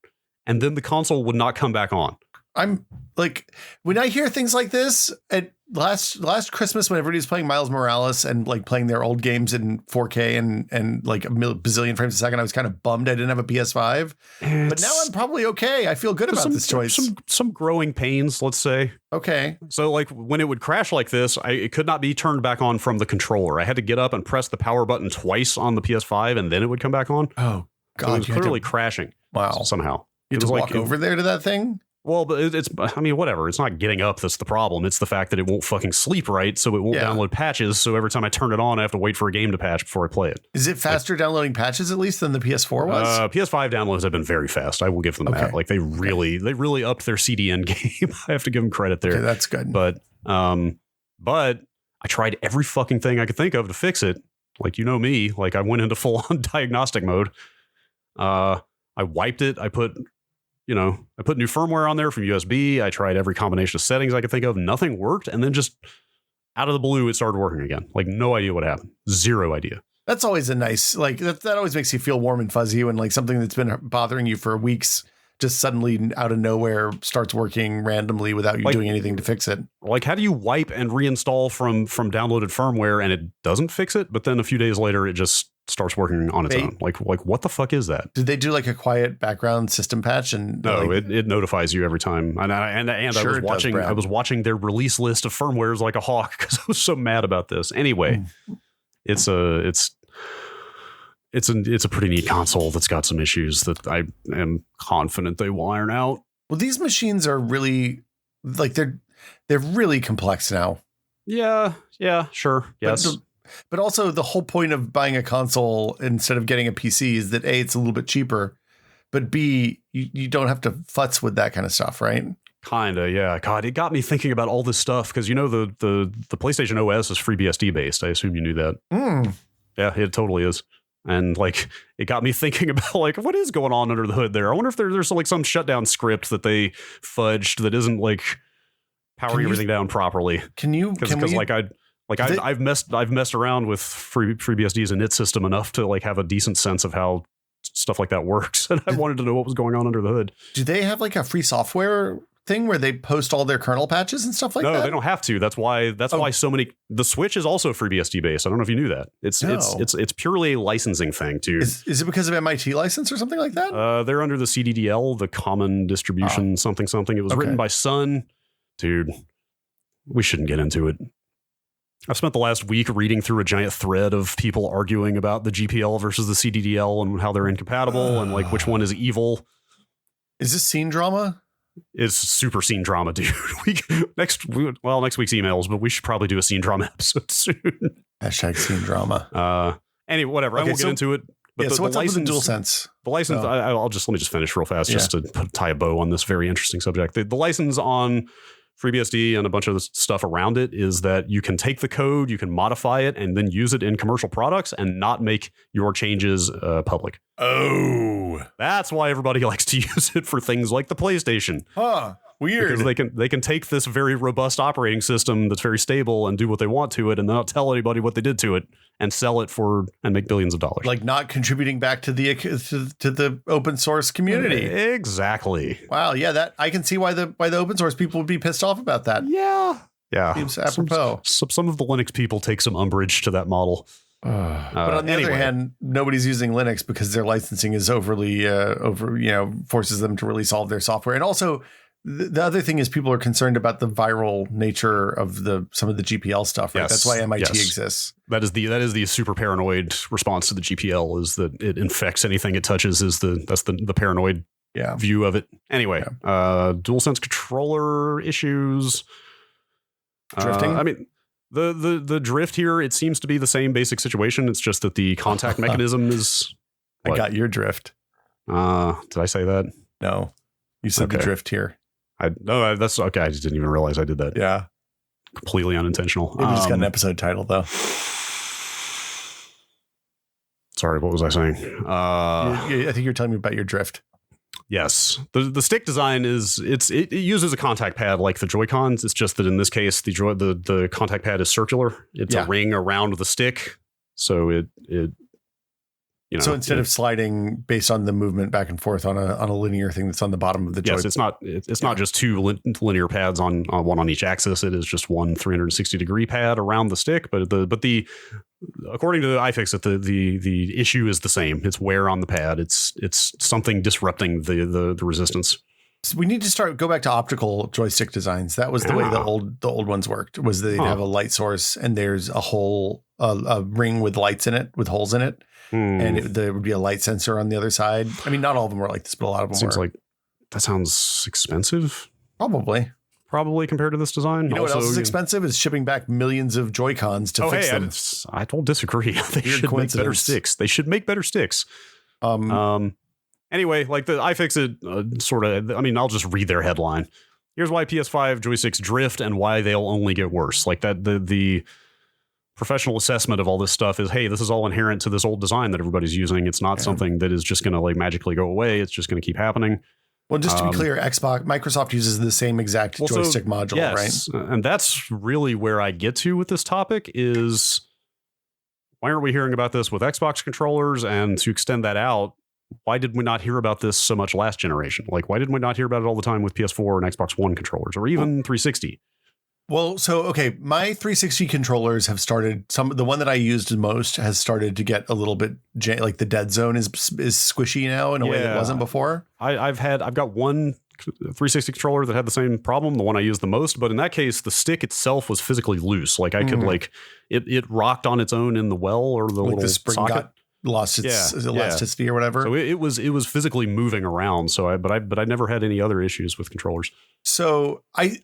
and then the console would not come back on. I'm like, when I hear things like this, at last Christmas when everybody's playing Miles Morales and like playing their old games in 4K and like a bazillion frames a second, I was kind of bummed I didn't have a PS5. But now I'm probably okay. I feel good about this choice. Some growing pains, let's say. Okay. So like when it would crash like this, it could not be turned back on from the controller. I had to get up and press the power button twice on the PS5 and then it would come back on. Oh God. So it was clearly crashing. Wow. Somehow. You had to walk over there to that thing? Well, but whatever. It's not getting up that's the problem. It's the fact that it won't fucking sleep right, so it won't download patches. So every time I turn it on, I have to wait for a game to patch before I play it. Is it faster downloading patches at least than the PS4 was? PS5 downloads have been very fast. I will give them that. Like they really upped their CDN game. I have to give them credit there. Okay, that's good. But I tried every fucking thing I could think of to fix it. Like me. Like I went into full on diagnostic mode. I wiped it. I put new firmware on there from USB. I tried every combination of settings I could think of. Nothing worked. And then just out of the blue, it started working again. Like no idea what happened. Zero idea. That's always a nice, like that always makes you feel warm and fuzzy when like something that's been bothering you for weeks just suddenly out of nowhere starts working randomly without you doing anything to fix it. Like how do you wipe and reinstall from downloaded firmware and it doesn't fix it? But then a few days later, it just starts working on its own. Like what the fuck is that? Did they do like a quiet background system patch? And no, it notifies you every time. And I was watching their release list of firmwares like a hawk because I was so mad about this. Anyway, it's a pretty neat console that's got some issues that I am confident they will iron out. Well, these machines are really like they're really complex now. Yeah, sure. Yes. But also the whole point of buying a console instead of getting a PC is that A, it's a little bit cheaper, but B, you don't have to futz with that kind of stuff, right? Kinda, yeah. God, it got me thinking about all this stuff because the PlayStation OS is FreeBSD based. I assume you knew that. Yeah, it totally is. And like it got me thinking about like what is going on under the hood there. I wonder if there's like some shutdown script that they fudged that isn't like powering everything down properly. I've messed around with FreeBSD's init system enough to like have a decent sense of how stuff like that works, and I wanted to know what was going on under the hood. Do they have like a free software thing where they post all their kernel patches and stuff like that? No, they don't have to. That's why so many. The Switch is also FreeBSD based. I don't know if you knew that. It's purely a licensing thing too. Is it because of MIT license or something like that? They're under the CDDL, the Common Distribution something. It was written by Sun. Dude, we shouldn't get into it. I've spent the last week reading through a giant thread of people arguing about the GPL versus the CDDL and how they're incompatible and like which one is evil. Is this scene drama? It's super scene drama, dude. Next week's emails, but we should probably do a scene drama episode soon. Hashtag scene drama. Anyway, whatever. I won't get into it. But so what's up with the DualSense? The license. Let me just finish real fast, just to tie a bow on this very interesting subject. The license on FreeBSD and a bunch of the stuff around it is that you can take the code, you can modify it, and then use it in commercial products and not make your changes public. Oh, that's why everybody likes to use it for things like the PlayStation. Huh. Weird. Because they can take this very robust operating system that's very stable and do what they want to it and not tell anybody what they did to it and sell it and make billions of dollars. Like not contributing back to the open source community. Exactly. Wow. Yeah, that I can see why the open source people would be pissed off about that. Yeah. Yeah. Seems apropos. Some of the Linux people take some umbrage to that model. But on the other hand, nobody's using Linux because their licensing is overly forces them to release all of their software. And also the other thing is people are concerned about the viral nature of some of the GPL stuff, right? Yes, that's why MIT exists. That is the super paranoid response to the GPL is that it infects anything it touches. That's the paranoid view of it. Anyway, DualSense controller issues. Drifting. I mean, the drift here, it seems to be the same basic situation. It's just that the contact mechanism is. What? I got your drift. Did I say that? No, you said the drift here. That's okay. I just didn't even realize I did that. Yeah. Completely unintentional. Maybe just got an episode title though. Sorry, what was I saying? I think you're telling me about your drift. Yes. The stick design it uses a contact pad like the Joy Cons. It's just that in this case, the contact pad is circular. It's a ring around the stick. So it so instead of sliding based on the movement back and forth on a linear thing that's on the bottom of the joy. Yes, it's not just two linear pads on one on each axis. It is just one 360 degree pad around the stick. But according to iFixit, the issue is the same. It's wear on the pad. It's something disrupting the resistance. So we need to go back to optical joystick designs. That was the way the old ones worked. Was they'd have a light source and there's a ring with lights in it, with holes in it. And there would be a light sensor on the other side. I mean, not all of them were like this, but a lot of them Seems were. like that sounds expensive. Probably Compared to this design. You know what else is expensive? Is shipping back millions of Joy Cons to fix them. I don't disagree. They should make better sticks. They should make better sticks. Anyway, like the iFixit sort of. I mean, I'll just read their headline. Here's why PS5 joysticks drift and why they'll only get worse. Like that the professional assessment of all this stuff is, hey, this is all inherent to this old design that everybody's using. It's not something that is just going to like magically go away. It's just going to keep happening. Well, just to be clear, Microsoft uses the same exact joystick module, yes, right? And that's really where I get to with this topic is why aren't we hearing about this with Xbox controllers? And to extend that out, why did we not hear about this so much last generation? Like, why didn't we not hear about it all the time with PS4 and Xbox One controllers or even 360? Well, okay, my 360 controllers have started. The one that I used most has started to get a little bit like the dead zone is squishy now in a way that wasn't before. I've got one 360 controller that had the same problem, the one I used the most, but in that case, the stick itself was physically loose. Like I could like it rocked on its own in the well or the little spring socket. Lost its elasticity or whatever. So it was physically moving around. So but I never had any other issues with controllers. So I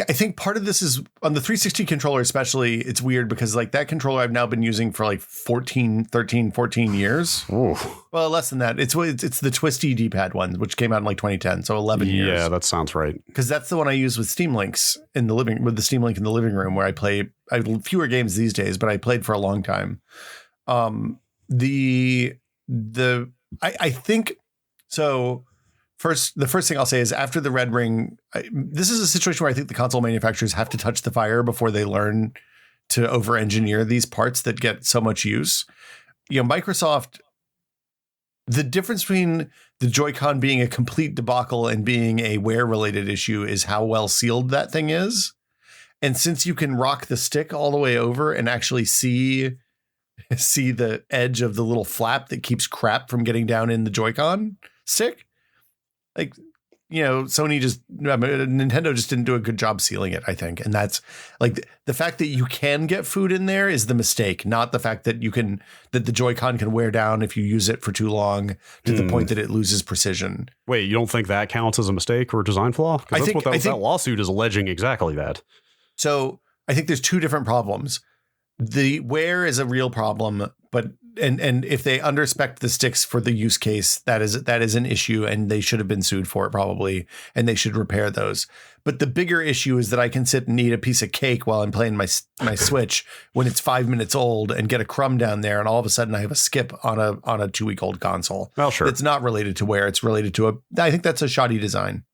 think part of this is on the 360 controller, especially it's weird because like that controller I've now been using for like 13, 14 years. Ooh. Well, less than that. It's the twisty D-pad one, which came out in like 2010. So 11 years. Yeah, that sounds right. Because that's the one I use with Steam Links with the Steam Link in the living room where I have fewer games these days, but I played for a long time. I think so. The first thing I'll say is after the red ring, this is a situation where I think the console manufacturers have to touch the fire before they learn to over-engineer these parts that get so much use. You know, Microsoft, the difference between the Joy-Con being a complete debacle and being a wear-related issue is how well sealed that thing is. And since you can rock the stick all the way over and actually see the edge of the little flap that keeps crap from getting down in the Joy-Con stick, like, you know, Nintendo just didn't do a good job sealing it, I think. And that's like the fact that you can get food in there is the mistake, not the fact that that the Joy-Con can wear down if you use it for too long to the point that it loses precision. Wait, you don't think that counts as a mistake or a design flaw? Because that's what that lawsuit is alleging, exactly that. So I think there's two different problems. The wear is a real problem, but and if they underspec the sticks for the use case, that is an issue, and they should have been sued for it probably, and they should repair those. But the bigger issue is that I can sit and eat a piece of cake while I'm playing my Switch when it's 5 minutes old and get a crumb down there, and all of a sudden I have a skip on a 2-week-old console. Well, sure. It's not related to wear. It's related to I think that's a shoddy design,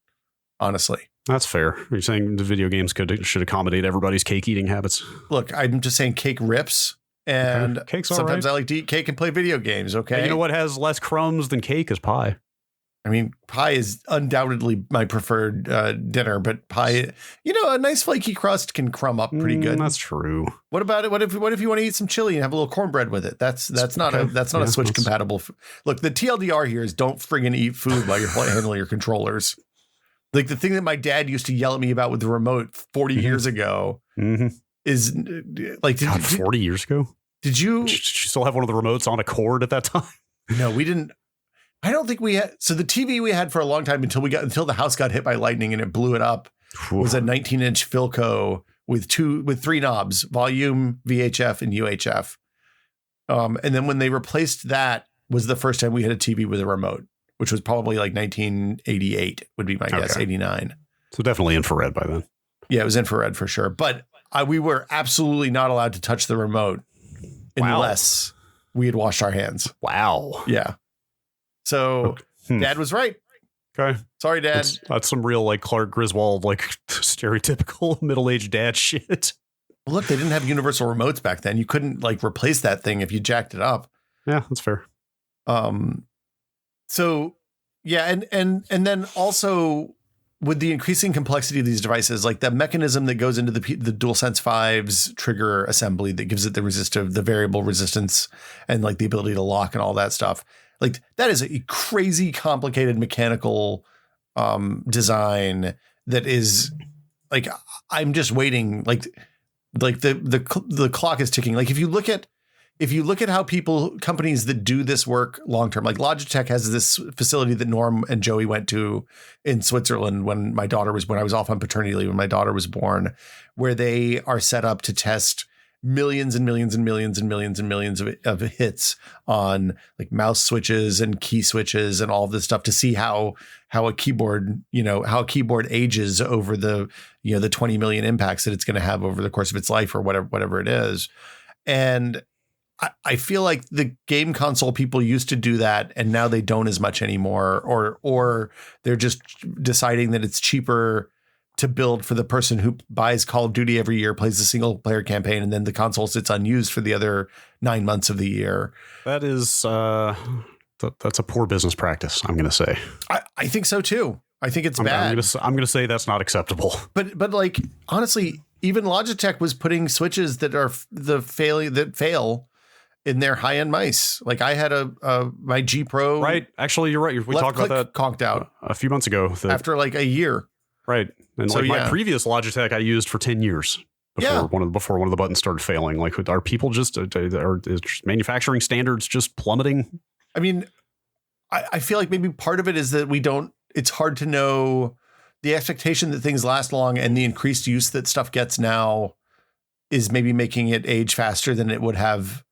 honestly. That's fair. You're saying the video games should accommodate everybody's cake eating habits. Look, I'm just saying cake rips. And Cake's sometimes all right. I like to eat cake and play video games. Okay. And you know what has less crumbs than cake is pie. I mean, pie is undoubtedly my preferred dinner, but pie, a nice flaky crust can crumb up pretty good. That's true. What about it? What if you want to eat some chili and have a little cornbread with it? That's not a Switch compatible. Look, the TLDR here is don't friggin' eat food while you're handling your controllers. Like the thing that my dad used to yell at me about with the remote 40 years ago is like, 40 years ago. Did you still have one of the remotes on a cord at that time? No, we didn't. I don't think we had. So the TV we had for a long time until the house got hit by lightning and it blew it up was a 19-inch Philco with 3 knobs: volume, VHF, and UHF. And then when they replaced that was the first time we had a TV with a remote, which was probably like 1988 would be my guess, 89. So definitely infrared by then. Yeah, it was infrared for sure. But we were absolutely not allowed to touch the remote unless we had washed our hands. Wow. Yeah. So Dad was right. Okay. Sorry, Dad. That's some real like Clark Griswold, like stereotypical middle-aged dad shit. Well, look, they didn't have universal remotes back then. You couldn't like replace that thing if you jacked it up. Yeah, that's fair. So yeah, and then also with the increasing complexity of these devices, like the mechanism that goes into the DualSense 5's trigger assembly that gives it the variable resistance and like the ability to lock and all that stuff. Like that is a crazy complicated mechanical design that is like, I'm just waiting. Like the clock is ticking. Like if you look at how companies that do this work long term, like Logitech has this facility that Norm and Joey went to in Switzerland when I was off on paternity leave when my daughter was born, where they are set up to test millions and millions and millions and millions and millions of hits on like mouse switches and key switches and all of this stuff to see how a keyboard ages over the 20 million impacts that it's going to have over the course of its life or whatever it is. And I feel like the game console people used to do that and now they don't as much anymore, or they're just deciding that it's cheaper to build for the person who buys Call of Duty every year, plays the single player campaign, and then the console sits unused for the other 9 months of the year. That is, that's a poor business practice, I'm going to say. I think so too. I think it's bad. I'm going to say that's not acceptable. But like, honestly, even Logitech was putting switches that fail in their high-end mice. Like I had my G Pro. Right. Actually, you're right. We talked about that conked out a few months ago. After like a year. Right. And so, my previous Logitech I used for 10 years before one of the buttons started failing. Like, are people just manufacturing standards just plummeting? I mean, I feel like maybe part of it is that it's hard to know the expectation that things last long, and the increased use that stuff gets now is maybe making it age faster than it would have.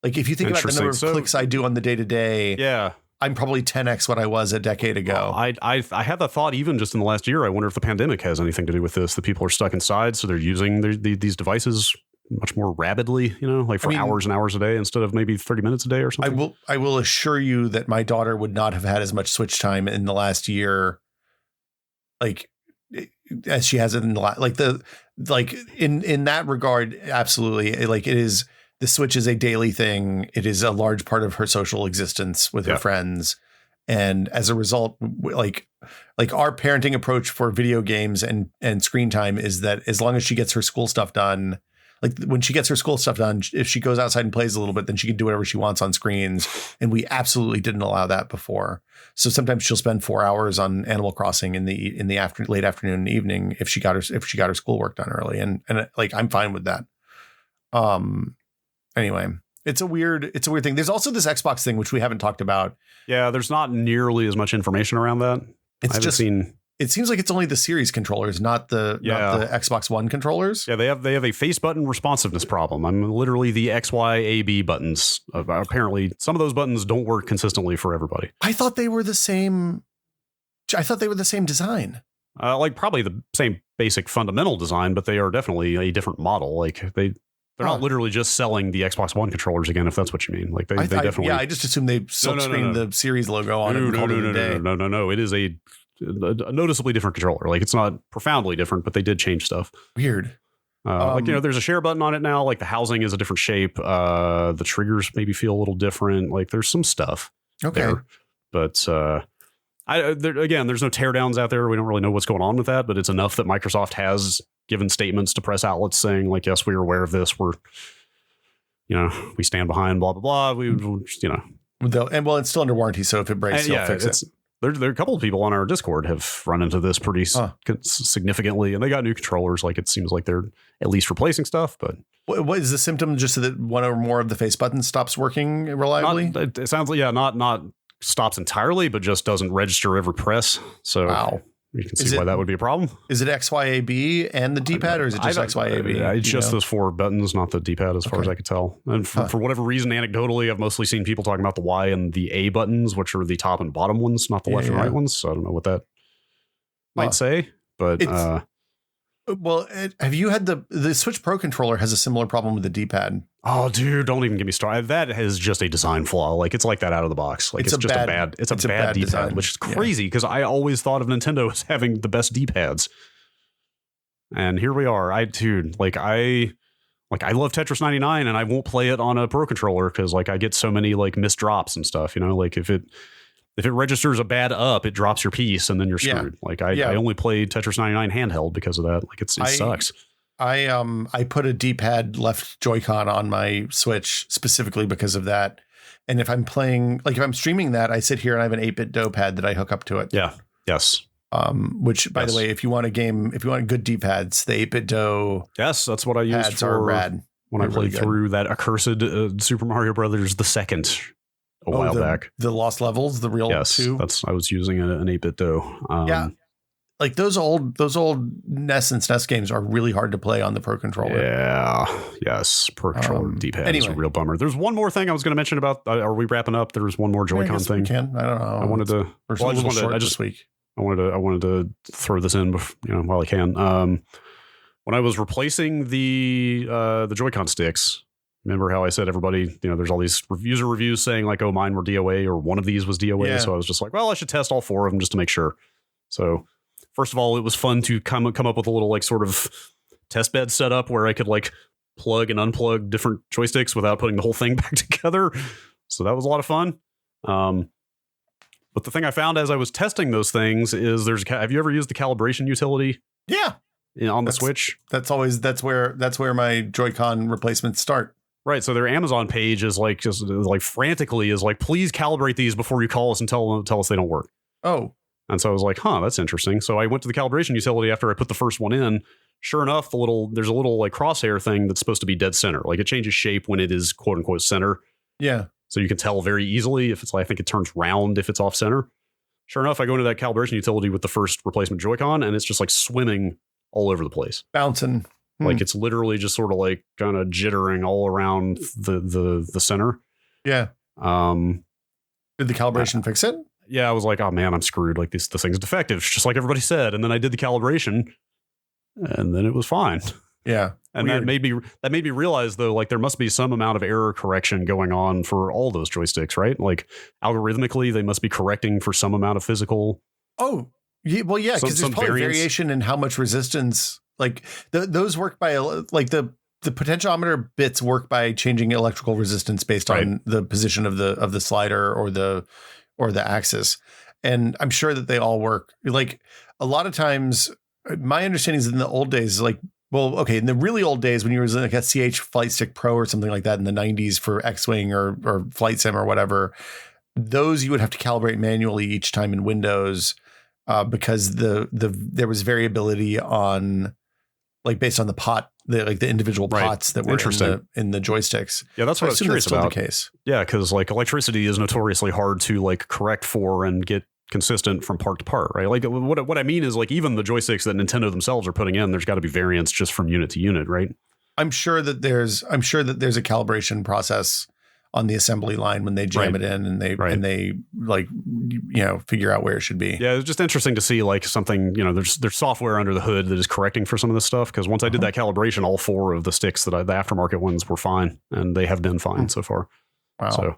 Like if you think about the number of clicks I do on the day-to-day, yeah, I'm probably 10x what I was a decade ago. I had that thought even just in the last year. I wonder if the pandemic has anything to do with this. The people are stuck inside, so they're using these devices much more rapidly, for hours and hours a day instead of maybe 30 minutes a day or something. I will assure you that my daughter would not have had as much Switch time in the last year, like as she has in the in that regard. Absolutely, like it is. The Switch is a daily thing. It is a large part of her social existence with her friends. And as a result, like our parenting approach for video games and screen time is that as long as she gets her school stuff done, like when she gets her school stuff done, if she goes outside and plays a little bit, then she can do whatever she wants on screens. And we absolutely didn't allow that before. So sometimes she'll spend 4 hours on Animal Crossing in the late afternoon and evening if she got her schoolwork done early. And like, I'm fine with that. Anyway, it's a weird thing. There's also this Xbox thing, which we haven't talked about. Yeah, there's not nearly as much information around that. It seems like it's only the series controllers, not the Xbox One controllers. Yeah, they have a face button responsiveness problem. I'm literally the X, Y, A, B buttons. Apparently, some of those buttons don't work consistently for everybody. I thought they were the same. I thought they were the same design. Like probably the same basic fundamental design, but they are definitely a different model. Like they're not literally just selling the Xbox One controllers again, if that's what you mean. Like they definitely. Yeah, I just assumed they silkscreened the series logo on it and called it a day. No. It is a noticeably different controller. Like it's not profoundly different, but they did change stuff. Weird. Like, there's a share button on it now. Like the housing is a different shape. The triggers maybe feel a little different. Like there's some stuff. Okay. There. But there's no teardowns out there. We don't really know what's going on with that, but it's enough that Microsoft has given statements to press outlets saying like, yes, we are aware of this. We're, we stand behind blah, blah, blah. And it's still under warranty. So if it breaks, you'll fix it. There are a couple of people on our Discord have run into this pretty significantly, and they got new controllers. Like it seems like they're at least replacing stuff. But what is the symptom? Just that one or more of the face buttons stops working reliably? It sounds like not stops entirely, but just doesn't register every press. So wow. You can see why that would be a problem. Is it XYAB and the D-pad, or is it just XYAB? It's just those four buttons, not the D-pad, as far as I could tell. And for whatever reason, anecdotally, I've mostly seen people talking about the Y and the A buttons, which are the top and bottom ones, not the left and right ones. So I don't know what that might say, but have you had the Switch Pro controller has a similar problem with the D-pad? Oh, dude, don't even get me started. That is just a design flaw. Like it's like that out of the box. Like it's just a bad D-pad design, which is crazy because I always thought of Nintendo as having the best D-pads. And here we are. I love Tetris 99 and I won't play it on a Pro controller because like I get so many like missed drops and stuff, like if it registers a bad up, it drops your piece and then you're screwed. Like I only play Tetris 99 handheld because of that. Like it sucks. I put a D-pad left Joy-Con on my Switch specifically because of that. And if I'm playing, like if I'm streaming that, I sit here and I have an 8-bit Do pad that I hook up to it. Yeah. Yes. Which by the way, if you want good D-pads, the 8-bit Do. Yes, that's what I used for rad. When I played through that accursed Super Mario Brothers the second a while back. The Lost Levels, the real two. I was using an 8-bit Do. Yeah. Like those old NES and SNES games are really hard to play on the Pro controller. Yeah. Yes. Pro controller D-pad is a real bummer. There's one more thing I was going to mention about. Are we wrapping up? There's one more Joy-Con thing. We can. I don't know. I wanted to. I wanted to throw this in, while I can. When I was replacing the Joy-Con sticks, remember how I said everybody, there's all these user reviews saying like, oh, mine were DOA or one of these was DOA. Yeah. So I was just like, well, I should test all four of them just to make sure. So first of all, it was fun to come up with a little like sort of test bed setup where I could like plug and unplug different joysticks without putting the whole thing back together. So that was a lot of fun. But the thing I found as I was testing those things is have you ever used the calibration utility? Yeah. On the Switch? That's where my Joy-Con replacements start. Right. So their Amazon page is like just like frantically is like, please calibrate these before you call us and tell us they don't work. Oh. And so I was like, that's interesting. So I went to the calibration utility after I put the first one in. Sure enough, there's a little like crosshair thing that's supposed to be dead center. Like it changes shape when it is quote unquote center. Yeah. So you can tell very easily if it's like, I think it turns round if it's off center. Sure enough, I go into that calibration utility with the first replacement Joy-Con and it's just like swimming all over the place. Bouncing. Like it's literally just sort of like kind of jittering all around the center. Yeah. Did the calibration fix it? Yeah, I was like, oh man, I'm screwed. Like this thing's defective, just like everybody said. And then I did the calibration and then it was fine. Yeah. And that made me realize though, like there must be some amount of error correction going on for all those joysticks, right? Like algorithmically, they must be correcting for some amount of physical. Oh, yeah, well, yeah, because there's probably variation in how much resistance. Like those work by like the potentiometer bits work by changing electrical resistance based on the position of the slider or the axis. And I'm sure that they all work. Like a lot of times, my understanding is in the old days, like, well, okay, in the really old days when you were like a CH Flight Stick Pro or something like that in the 90s for X-Wing or Flight Sim or whatever, those you would have to calibrate manually each time in Windows because there was variability on like based on the pot, the individual pots that were in the joysticks. Yeah, that's what I was curious about. The case. Yeah, because like electricity is notoriously hard to like correct for and get consistent from part to part, right? Like what I mean is like even the joysticks that Nintendo themselves are putting in, there's got to be variants just from unit to unit, right? I'm sure that there's a calibration process on the assembly line when they jam it in and they like, figure out where it should be. Yeah, it's just interesting to see like something, there's software under the hood that is correcting for some of this stuff. Because once I did that calibration, all 4 of the sticks the aftermarket ones were fine, and they have been fine so far. Wow.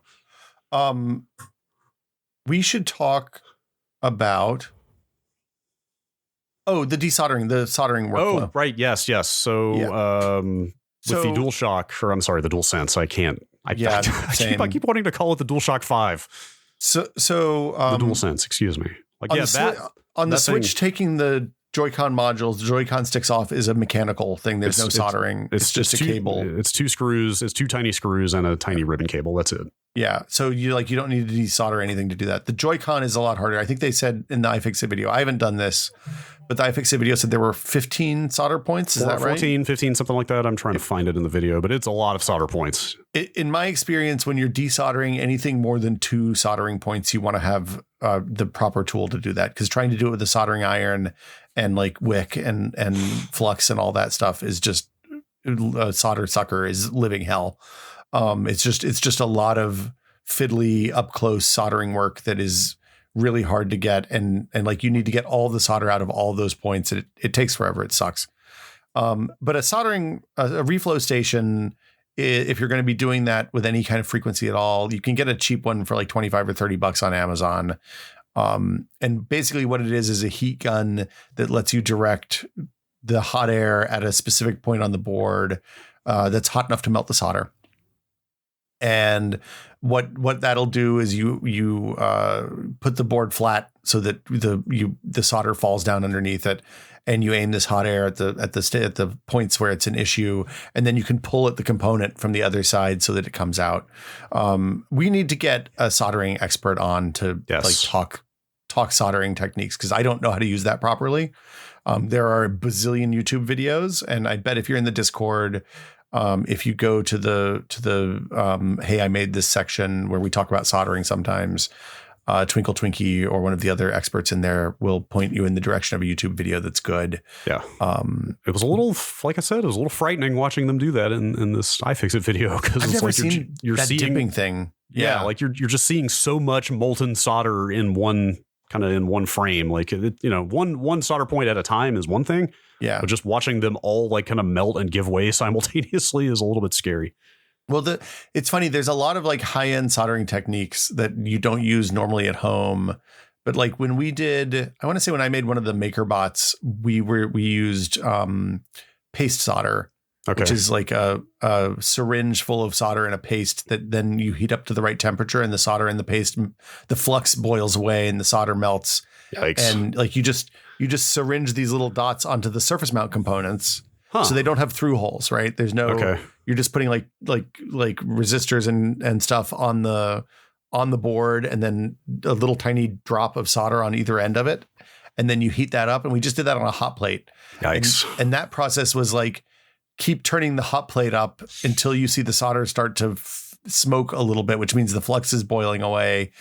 So, we should talk about the soldering workflow. Oh, right. Yes. So, with the the DualSense, I keep wanting to call it the DualShock 5. So the DualSense, excuse me. Like, on the Switch, taking the Joy-Con modules, the Joy-Con sticks off is a mechanical thing. There's no soldering. It's just a cable. It's 2 screws. It's 2 tiny screws and a tiny ribbon cable. That's it. Yeah. So you don't need to desolder anything to do that. The Joy-Con is a lot harder. I think they said in the iFixit video, I haven't done this, but the iFixit video said there were 15 solder points. Is that right? 14, 15, something like that. I'm trying to find it in the video, but it's a lot of solder points. In my experience, when you're desoldering anything more than 2 soldering points, you want to have the proper tool to do that, because trying to do it with a soldering iron and like wick and flux and all that stuff is just a solder sucker is living hell. It's just a lot of fiddly up close soldering work that is really hard to get. And like, you need to get all the solder out of all those points. It takes forever. It sucks. But a reflow station, if you're going to be doing that with any kind of frequency at all, you can get a cheap one for like $25 or $30 on Amazon. And basically what it is a heat gun that lets you direct the hot air at a specific point on the board that's hot enough to melt the solder. And what that'll do is you put the board flat so that the solder falls down underneath it, and you aim this hot air at the points where it's an issue, and then you can pull at the component from the other side so that it comes out. We need to get a soldering expert on to talk soldering techniques, because I don't know how to use that properly. There are a bazillion YouTube videos, and I bet if you're in the Discord, if you go to the hey, I made this section where we talk about soldering sometimes, Twinkle Twinkie or one of the other experts in there will point you in the direction of a YouTube video that's good. Yeah. It was a little, like I said, it was a little frightening watching them do that in this iFixit video, because it's like you're seeing dipping thing. Yeah. Like you're just seeing so much molten solder in one frame. Like, one solder point at a time is one thing. Yeah. But just watching them all like kind of melt and give way simultaneously is a little bit scary. Well, it's funny. There's a lot of like high-end soldering techniques that you don't use normally at home. But like when we did, I want to say when I made one of the maker bots, we used paste solder, which is like a syringe full of solder and a paste that then you heat up to the right temperature, and the solder in the paste, the flux boils away and the solder melts. Yikes. And like you just syringe these little dots onto the surface mount components. So they don't have through holes, right? There's no, you're just putting like resistors and stuff on the board, and then a little tiny drop of solder on either end of it. And then you heat that up. And we just did that on a hot plate. Yikes. And that process was like, keep turning the hot plate up until you see the solder start to smoke a little bit, which means the flux is boiling away.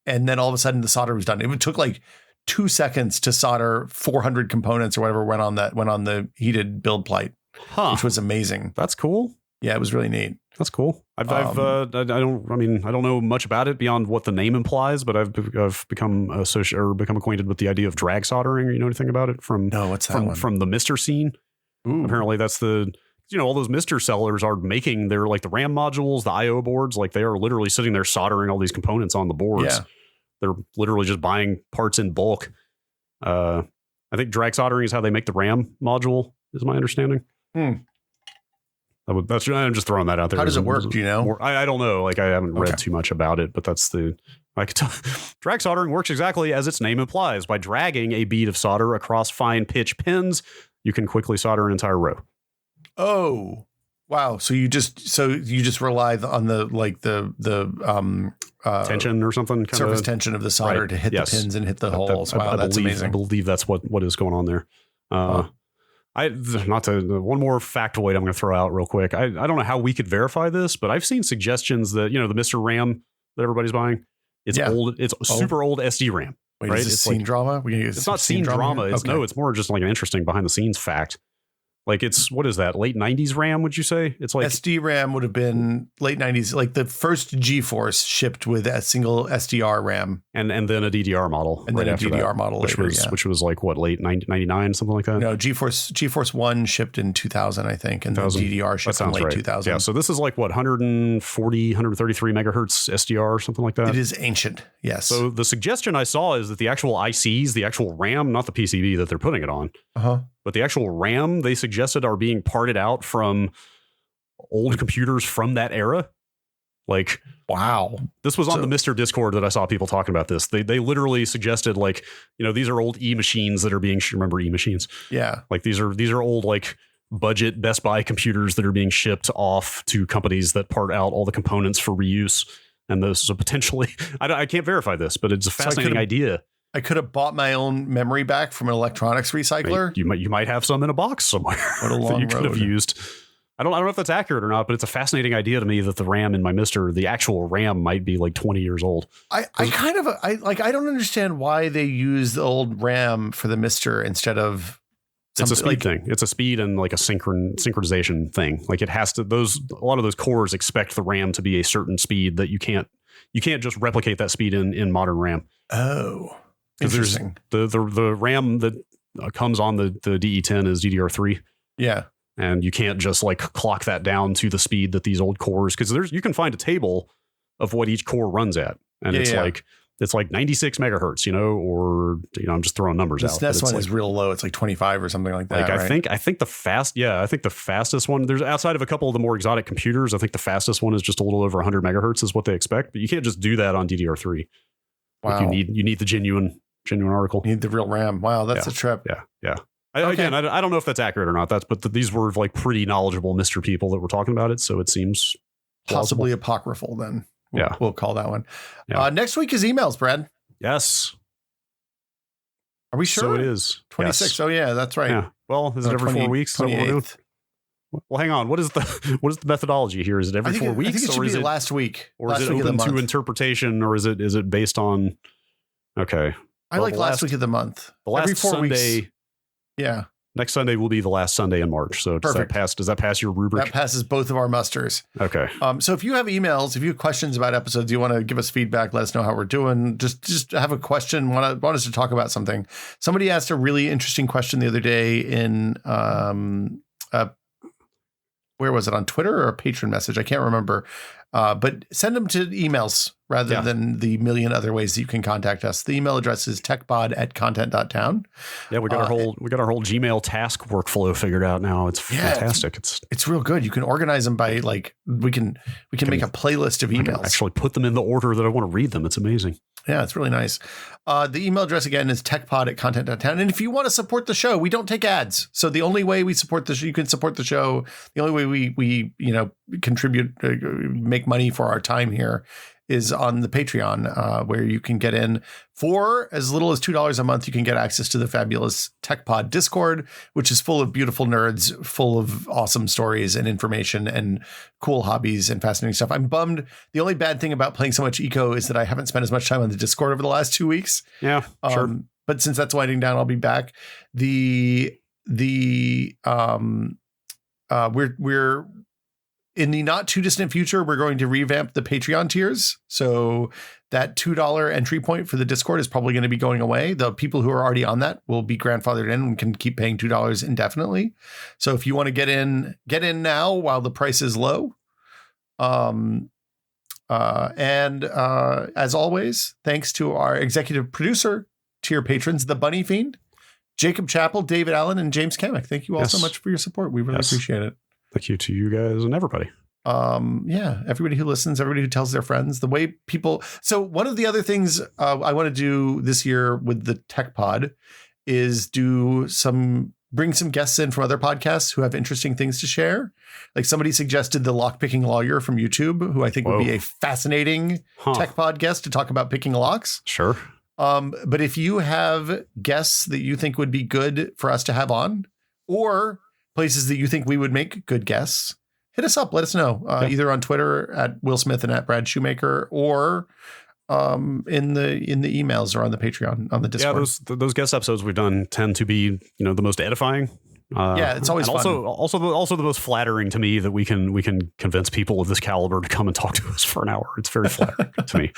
And then all of a sudden the solder was done. It took like 2 seconds to solder 400 components or whatever went on the heated build plate, which was amazing. That's cool. Yeah, it was really neat. That's cool. I don't know much about it beyond what the name implies, but I've become acquainted with the idea of drag soldering. You know anything about it from the Mister scene? Ooh. Apparently that's all those Mister sellers are making their like the RAM modules, the IO boards, like they are literally sitting there soldering all these components on the boards. Yeah. They're literally just buying parts in bulk. I think drag soldering is how they make the RAM module, is my understanding. I'm just throwing that out there. How does it work? Do you know? I don't know. Like I haven't read too much about it, but that's I could tell. Drag soldering works exactly as its name implies. By dragging a bead of solder across fine pitch pins, you can quickly solder an entire row. Oh, wow. So you just rely on the tension or something, surface tension of the solder to hit the pins and hit the holes. Wow, that's amazing. I believe that's what is going on there. One more factoid I'm going to throw out real quick. I don't know how we could verify this, but I've seen suggestions that the Mr. RAM that everybody's buying, it's old. It's super old SD RAM. Wait, right? is this scene drama? It's not scene drama. It's more just like an interesting behind the scenes fact. Like what is that? Late 90s RAM, would you say? It's like SD RAM would have been late 90s. Like the first GeForce shipped with a single SDR RAM. And then a DDR model. And then a DDR model which later, which was like what, late 99, something like that? No, GeForce 1 shipped in 2000, I think. And then DDR shipped in late 2000. Yeah, so this is like what, 133 megahertz SDR or something like that? It is ancient, yes. So the suggestion I saw is that the actual ICs, the actual RAM, not the PCB that they're putting it on, but the actual RAM they suggested are being parted out from old computers from that era. Like, wow. This was on the Mr. Discord that I saw people talking about this. They literally suggested, like, these are old E-machines that are being, remember E-machines? Yeah. Like these are old, like, budget Best Buy computers that are being shipped off to companies that part out all the components for reuse. And those are potentially, I can't verify this, but it's a fascinating idea. I could have bought my own memory back from an electronics recycler. You might have some in a box somewhere. What a long that you road. could have used. I don't know if that's accurate or not, but it's a fascinating idea to me that the RAM in my the actual RAM might be like 20 years old. I don't understand why they use the old RAM for the Mister instead of it's a speed thing. It's a speed and like a synchronization thing. Like it has to, a lot of those cores expect the RAM to be a certain speed that you can't just replicate that speed in modern RAM. Oh, interesting. The RAM that comes on the DE10 is DDR3. Yeah. And you can't just like clock that down to the speed that these old cores, because you can find a table of what each core runs at. And it's like 96 megahertz, or I'm just throwing numbers out. This one is real low. It's like 25 or something like that. Like I think the fastest one, there's outside of a couple of the more exotic computers, I think the fastest one is just a little over 100 megahertz is what they expect. But you can't just do that on DDR3. Wow. Like you need the genuine article. You need the real RAM. Wow, that's a trip. Yeah. Again, I don't know if that's accurate or not. But these were like pretty knowledgeable Mr. people that were talking about it, so it seems possibly apocryphal. Then we'll call that one. Yeah. Next week is emails, Brad. Yes. Are we sure? So it is 26. Yes. Oh yeah, that's right. Yeah. Well, is it every 4 weeks? 28th. Well, hang on. What is the methodology here? Is it every 4 weeks? I think it should be last week, or is it open to interpretation, or is it based on? Okay. I like last week of the month. The last every 4 Sunday. Weeks. Yeah. Next Sunday will be the last Sunday in March. So does that pass your rubric? That passes both of our musters. Okay. So if you have emails, if you have questions about episodes, you want to give us feedback, let us know how we're doing. Just have a question, want us to talk about something. Somebody asked a really interesting question the other day in where was it, on Twitter or a patron message? I can't remember. But send them to emails rather than the million other ways that you can contact us. The email address is techpod@content.town. Yeah, we got our whole Gmail task workflow figured out now. It's fantastic. It's real good. You can organize them by we can make a playlist of emails. Actually put them in the order that I want to read them. It's amazing. Yeah, it's really nice. The email address again is techpod@content.town. And if you want to support the show, we don't take ads. So the only way we support the show, you can support the show. The only way we contribute, make money for our time here is on the Patreon, where you can get in for as little as $2 a month. You can get access to the fabulous TechPod Discord, which is full of beautiful nerds, full of awesome stories and information and cool hobbies and fascinating stuff. I'm bummed. The only bad thing about playing so much Eco is that I haven't spent as much time on the Discord over the last 2 weeks. Yeah, sure. But since that's winding down, I'll be back. We're in the not too distant future, we're going to revamp the Patreon tiers. So that $2 entry point for the Discord is probably going to be going away. The people who are already on that will be grandfathered in and can keep paying $2 indefinitely. So if you want to get in now while the price is low. And as always, thanks to our executive producer, tier patrons, the Bunny Fiend, Jacob Chappell, David Allen, and James Kamek. Thank you all so much for your support. We really appreciate it. Thank you to you guys and everybody. Everybody who listens, everybody who tells their friends, the way people. So one of the other things I want to do this year with the Tech Pod is bring some guests in from other podcasts who have interesting things to share. Like somebody suggested the lockpicking lawyer from YouTube, who I think would be a fascinating Tech Pod guest to talk about picking locks. Sure. But if you have guests that you think would be good for us to have on, or places that you think we would make good guests, hit us up. Let us know either on Twitter at Will Smith and at Brad Shoemaker, or in the emails or on the Patreon, on the Discord. Yeah, those guest episodes we've done tend to be, the most edifying. Yeah, it's always and fun. Also the most flattering to me that we can convince people of this caliber to come and talk to us for an hour. It's very flattering to me.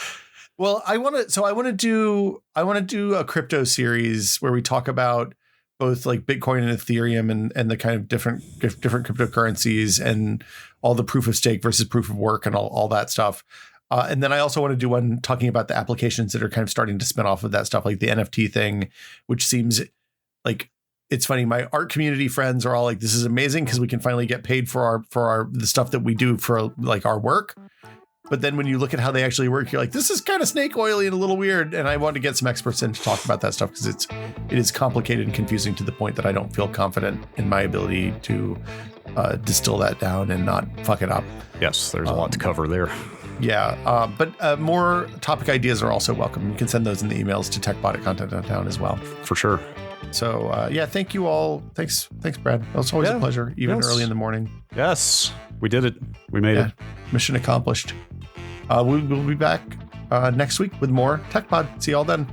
Well, I want to do a crypto series where we talk about both like Bitcoin and Ethereum and the kind of different cryptocurrencies and all the proof of stake versus proof of work and all that stuff. And then I also want to do one talking about the applications that are kind of starting to spin off of that stuff, like the NFT thing, which seems like, it's funny. My art community friends are all like, this is amazing because we can finally get paid for the stuff that we do for like our work. But then when you look at how they actually work, you're like, this is kind of snake oily and a little weird. And I want to get some experts in to talk about that stuff because it is complicated and confusing to the point that I don't feel confident in my ability to distill that down and not fuck it up. Yes, there's a lot to cover there. Yeah, but more topic ideas are also welcome. You can send those in the emails to techbot@content.town as well. For sure. So, thank you all. Thanks, Brad. It's always a pleasure, even early in the morning. Yes, we did it. We made it. Mission accomplished. We'll be back next week with more TechPod. See y'all then.